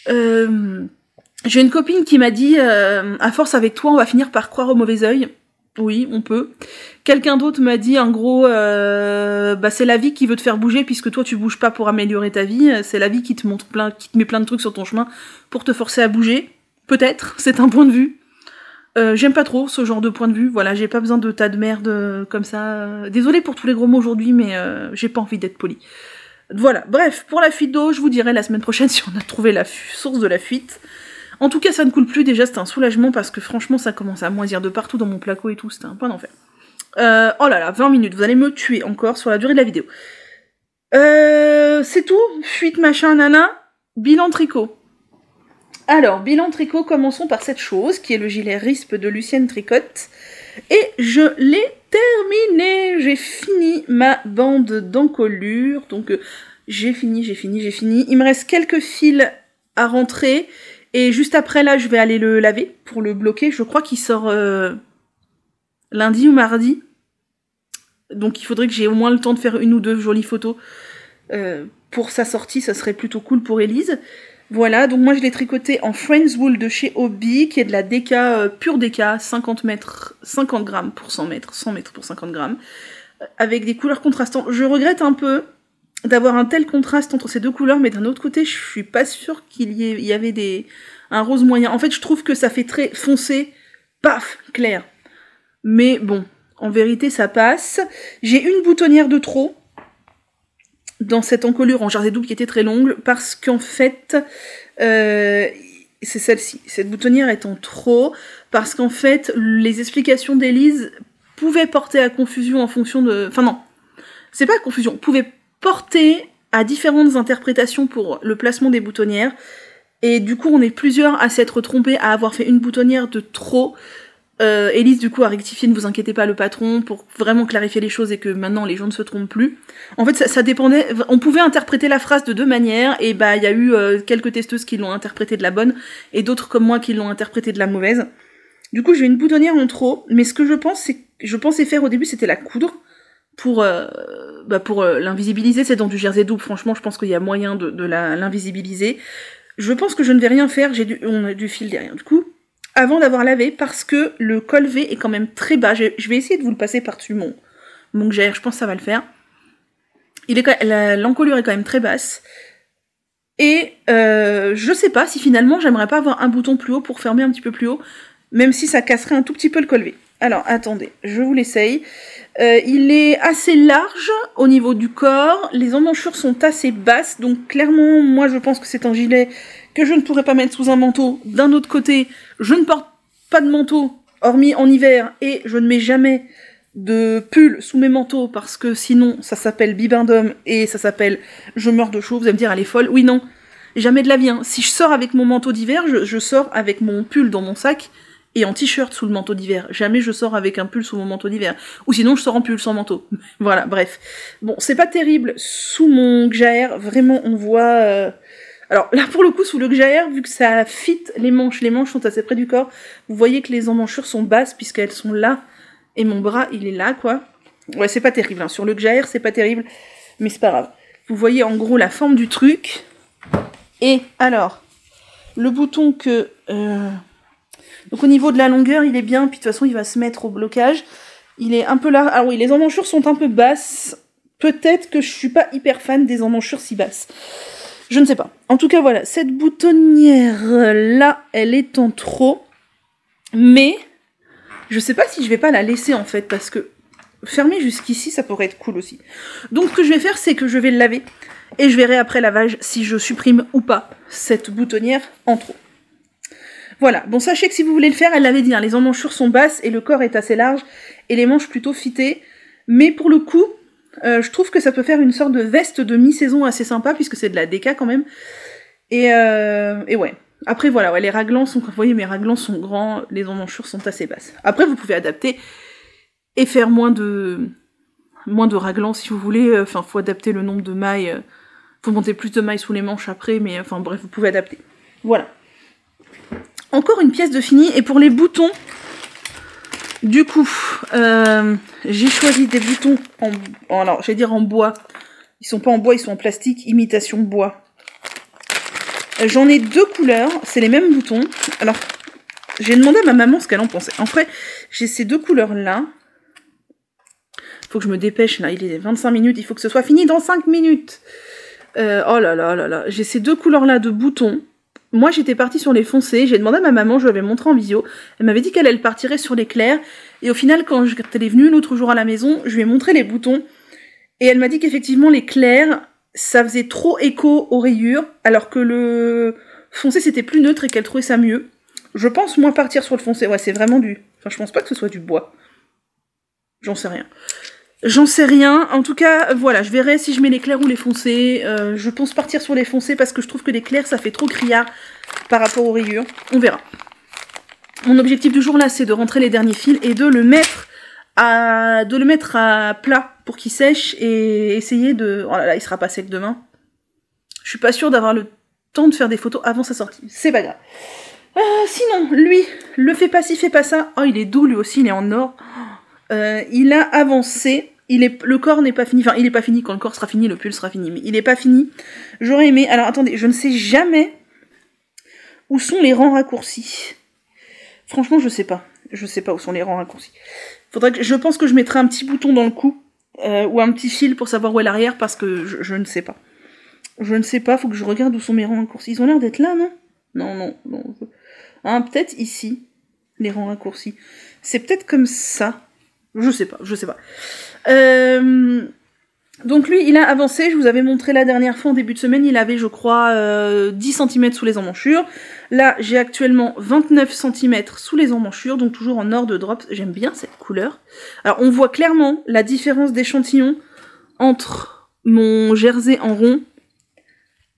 j'ai une copine qui m'a dit, à force avec toi, on va finir par croire au mauvais œil. Oui, on peut. Quelqu'un d'autre m'a dit, en gros, bah c'est la vie qui veut te faire bouger, puisque toi tu bouges pas pour améliorer ta vie, c'est la vie qui te montre qui te met plein de trucs sur ton chemin pour te forcer à bouger. Peut-être, c'est un point de vue. J'aime pas trop ce genre de point de vue, voilà, j'ai pas besoin de tas de merde comme ça. Désolée pour tous les gros mots aujourd'hui, mais j'ai pas envie d'être polie. Voilà, bref, pour la fuite d'eau, je vous dirai la semaine prochaine si on a trouvé la source de la fuite. En tout cas, ça ne coule plus, déjà, c'est un soulagement, parce que franchement, ça commence à moisir de partout dans mon placo et tout, c'était un point d'enfer. Oh là là, 20 minutes, vous allez me tuer encore sur la durée de la vidéo. C'est tout, fuite, machin, nana, bilan tricot. Alors, bilan tricot, commençons par cette chose, qui est le gilet RISP de Lucienne Tricotte, et je l'ai terminé, j'ai fini ma bande d'encolure, donc j'ai fini, il me reste quelques fils à rentrer, et juste après, là, je vais aller le laver pour le bloquer. Je crois qu'il sort lundi ou mardi. Donc il faudrait que j'ai au moins le temps de faire une ou deux jolies photos pour sa sortie. Ça serait plutôt cool pour Elise. Voilà, donc moi je l'ai tricoté en Friends Wool de chez Hobby, qui est de la DK, pure DK, 50 grammes pour 100 mètres, 100 mètres pour 50 grammes, avec des couleurs contrastantes. Je regrette un peu d'avoir un tel contraste entre ces deux couleurs, mais d'un autre côté, je suis pas sûre qu'il y avait un rose moyen. En fait, je trouve que ça fait très foncé, paf, clair. Mais bon, en vérité, ça passe. J'ai une boutonnière de trop dans cette encolure en jersey double qui était très longue, parce qu'en fait, c'est celle-ci. Cette boutonnière est en trop, parce qu'en fait, les explications d'Élise pouvaient porter à confusion en fonction de... Enfin non, c'est pas confusion, pouvaient porter à différentes interprétations pour le placement des boutonnières, et du coup on est plusieurs à s'être trompés, à avoir fait une boutonnière de trop. Élise du coup a rectifié, ne vous inquiétez pas, le patron, pour vraiment clarifier les choses et que maintenant les gens ne se trompent plus. En fait ça dépendait, on pouvait interpréter la phrase de deux manières, et bah il y a eu quelques testeuses qui l'ont interprétée de la bonne, et d'autres comme moi qui l'ont interprétée de la mauvaise. Du coup j'ai une boutonnière en trop, mais ce que je pensais faire au début, c'était la coudre, pour l'invisibiliser. C'est dans du jersey double, franchement je pense qu'il y a moyen de l'invisibiliser. Je pense que je ne vais rien faire, on a du fil derrière. Du coup, avant d'avoir lavé, parce que le col V est quand même très bas, je vais essayer de vous le passer par-dessus mon GR, je pense que ça va le faire. L'encolure est quand même très basse, et je sais pas si finalement j'aimerais pas avoir un bouton plus haut pour fermer un petit peu plus haut, même si ça casserait un tout petit peu le col V. Alors attendez, je vous l'essaye. Il est assez large au niveau du corps, les emmanchures sont assez basses, donc clairement, moi je pense que c'est un gilet que je ne pourrais pas mettre sous un manteau. D'un autre côté, je ne porte pas de manteau, hormis en hiver, et je ne mets jamais de pull sous mes manteaux, parce que sinon, ça s'appelle bibendum, et ça s'appelle je meurs de chaud. Vous allez me dire, elle est folle. Oui, non, jamais de la vie. Hein. Si je sors avec mon manteau d'hiver, je sors avec mon pull dans mon sac, et en t-shirt sous le manteau d'hiver. Jamais je sors avec un pull sous mon manteau d'hiver. Ou sinon, je sors en pull sans manteau. Voilà, bref. Bon, c'est pas terrible sous mon Gjaer. Vraiment, on voit... Alors là, pour le coup, sous le Gjaer, vu que ça fit les manches sont assez près du corps, vous voyez que les emmanchures sont basses, puisqu'elles sont là. Et mon bras, il est là, quoi. Ouais, c'est pas terrible. Hein. Sur le Gjaer, c'est pas terrible. Mais c'est pas grave. Vous voyez, en gros, la forme du truc. Et alors, le bouton que... Donc au niveau de la longueur, il est bien, puis de toute façon, il va se mettre au blocage. Il est un peu là. Ah oui, les emmanchures sont un peu basses. Peut-être que je suis pas hyper fan des emmanchures si basses. Je ne sais pas. En tout cas, voilà. Cette boutonnière-là, elle est en trop. Mais je sais pas si je vais pas la laisser, en fait, parce que fermer jusqu'ici, ça pourrait être cool aussi. Donc, ce que je vais faire, c'est que je vais le laver. Et je verrai après lavage si je supprime ou pas cette boutonnière en trop. Voilà, bon sachez que si vous voulez le faire, elle l'avait dit, hein, les emmanchures sont basses et le corps est assez large et les manches plutôt fitées. Mais pour le coup, je trouve que ça peut faire une sorte de veste de mi-saison assez sympa puisque c'est de la DK quand même. Et ouais. Après voilà, ouais, les raglans sont, vous voyez mes raglans sont grands, les emmanchures sont assez basses. Après vous pouvez adapter et faire moins de raglans si vous voulez. Enfin, faut adapter le nombre de mailles. Faut monter plus de mailles sous les manches après, mais enfin bref, vous pouvez adapter. Voilà. Encore une pièce de fini, et pour les boutons, du coup, j'ai choisi des boutons alors, je vais dire en bois. Ils sont pas en bois, ils sont en plastique, imitation bois. J'en ai 2 couleurs, c'est les mêmes boutons. Alors, j'ai demandé à ma maman ce qu'elle en pensait. En fait, j'ai ces 2 couleurs-là. Faut que je me dépêche, là, il est 25 minutes, il faut que ce soit fini dans 5 minutes. Oh là là là là, j'ai ces 2 couleurs-là de boutons. Moi, j'étais partie sur les foncés, j'ai demandé à ma maman, je lui avais montré en visio, elle m'avait dit qu'elle partirait sur les clairs, et au final, quand elle est venue l'autre jour à la maison, je lui ai montré les boutons, et elle m'a dit qu'effectivement, les clairs, ça faisait trop écho aux rayures, alors que le foncé, c'était plus neutre et qu'elle trouvait ça mieux. Je pense, moi, partir sur le foncé, ouais, c'est vraiment du... Enfin, je pense pas que ce soit du bois. J'en sais rien. J'en sais rien, en tout cas, voilà, je verrai si je mets les clairs ou les foncés. Je pense partir sur les foncés parce que je trouve que les clairs, ça fait trop criard par rapport aux rayures. On verra. Mon objectif du jour là, c'est de rentrer les derniers fils et de le mettre à plat pour qu'il sèche et essayer de... Oh là là, il sera pas sec demain. Je suis pas sûre d'avoir le temps de faire des photos avant sa sortie. C'est pas grave. Sinon, lui, le fait pas ci, fait pas ça. Oh, il est doux lui aussi, il est en or. Il a avancé, le corps n'est pas fini, enfin il est pas fini, quand le corps sera fini, le pull sera fini, mais il est pas fini. J'aurais aimé, alors attendez, je ne sais jamais où sont les rangs raccourcis. Franchement, je sais pas où sont les rangs raccourcis. Je pense que je mettrai un petit bouton dans le cou, ou un petit fil pour savoir où est l'arrière, parce que je ne sais pas. Je ne sais pas, faut que je regarde où sont mes rangs raccourcis. Ils ont l'air d'être là, non? Non. Hein, peut-être ici, les rangs raccourcis. C'est peut-être comme ça. Je sais pas. Donc lui, il a avancé, je vous avais montré la dernière fois en début de semaine, il avait, je crois, 10 cm sous les emmanchures. Là, j'ai actuellement 29 cm sous les emmanchures, donc toujours en or de drops. J'aime bien cette couleur. Alors, on voit clairement la différence d'échantillon entre mon jersey en rond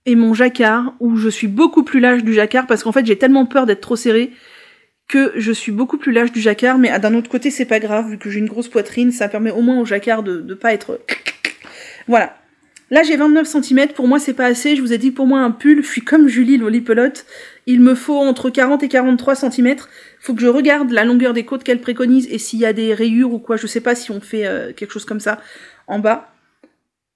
et mon jacquard, où je suis beaucoup plus lâche du jacquard, parce qu'en fait, j'ai tellement peur d'être trop serrée que je suis beaucoup plus lâche du jacquard, mais d'un autre côté, c'est pas grave, vu que j'ai une grosse poitrine, ça permet au moins au jacquard de pas être... Voilà. Là, j'ai 29 cm, pour moi, c'est pas assez, je vous ai dit que pour moi, un pull, je suis comme Julie Lolipelote, il me faut entre 40 et 43 cm, faut que je regarde la longueur des côtes qu'elle préconise, et s'il y a des rayures ou quoi, je sais pas si on fait quelque chose comme ça en bas.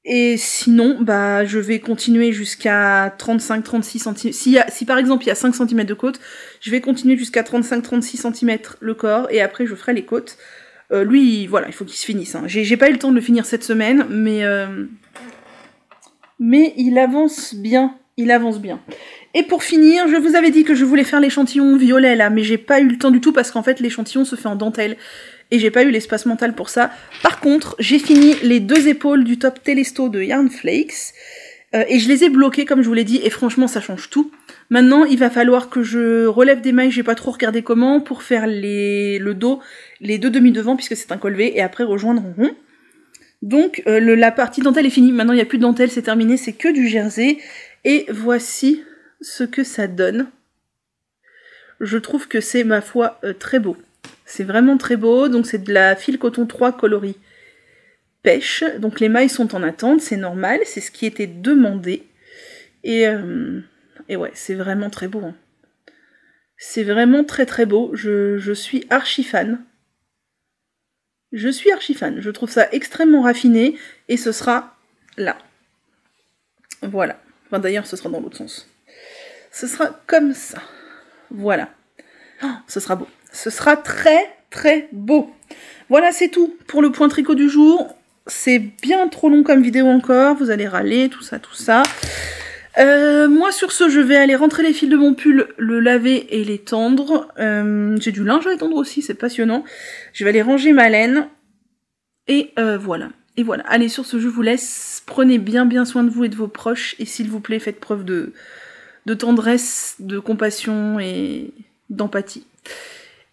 Et sinon, bah, je vais continuer jusqu'à 35-36 cm. Si par exemple il y a 5 cm de côte, je vais continuer jusqu'à 35-36 cm le corps, et après je ferai les côtes. Lui, voilà, il faut qu'il se finisse. Hein. J'ai pas eu le temps de le finir cette semaine, mais il avance bien. Et pour finir, je vous avais dit que je voulais faire l'échantillon violet là, mais j'ai pas eu le temps du tout parce qu'en fait l'échantillon se fait en dentelle. Et j'ai pas eu l'espace mental pour ça. Par contre, j'ai fini les 2 épaules du top Telesto de Yarn Flakes. Et je les ai bloquées, comme je vous l'ai dit, et franchement, ça change tout. Maintenant, il va falloir que je relève des mailles, j'ai pas trop regardé comment, pour faire le dos, les 2 demi-devants, puisque c'est un col V, et après rejoindre en rond. Donc, la partie dentelle est finie. Maintenant, il n'y a plus de dentelle, c'est terminé, c'est que du jersey. Et voici ce que ça donne. Je trouve que c'est, ma foi, très beau. C'est vraiment très beau, donc c'est de la fil coton 3 coloris pêche, donc les mailles sont en attente, c'est normal, c'est ce qui était demandé, et ouais, c'est vraiment très beau. Hein. C'est vraiment très très beau, je suis archi fan. Je trouve ça extrêmement raffiné, et ce sera là. Voilà, enfin d'ailleurs ce sera dans l'autre sens. Ce sera comme ça, voilà. Oh, ce sera beau. Ce sera très très beau. Voilà, c'est tout pour le point tricot du jour. C'est bien trop long comme vidéo encore, vous allez râler, tout ça, tout ça. Moi sur ce, je vais aller rentrer les fils de mon pull, le laver et l'étendre. J'ai du linge à étendre aussi, c'est passionnant. Je vais aller ranger ma laine. Et voilà. Et voilà. Allez, sur ce, je vous laisse. Prenez bien soin de vous et de vos proches. Et s'il vous plaît, faites preuve de tendresse, de compassion et d'empathie.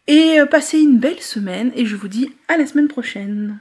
Et passez une belle semaine. Et je vous dis à la semaine prochaine.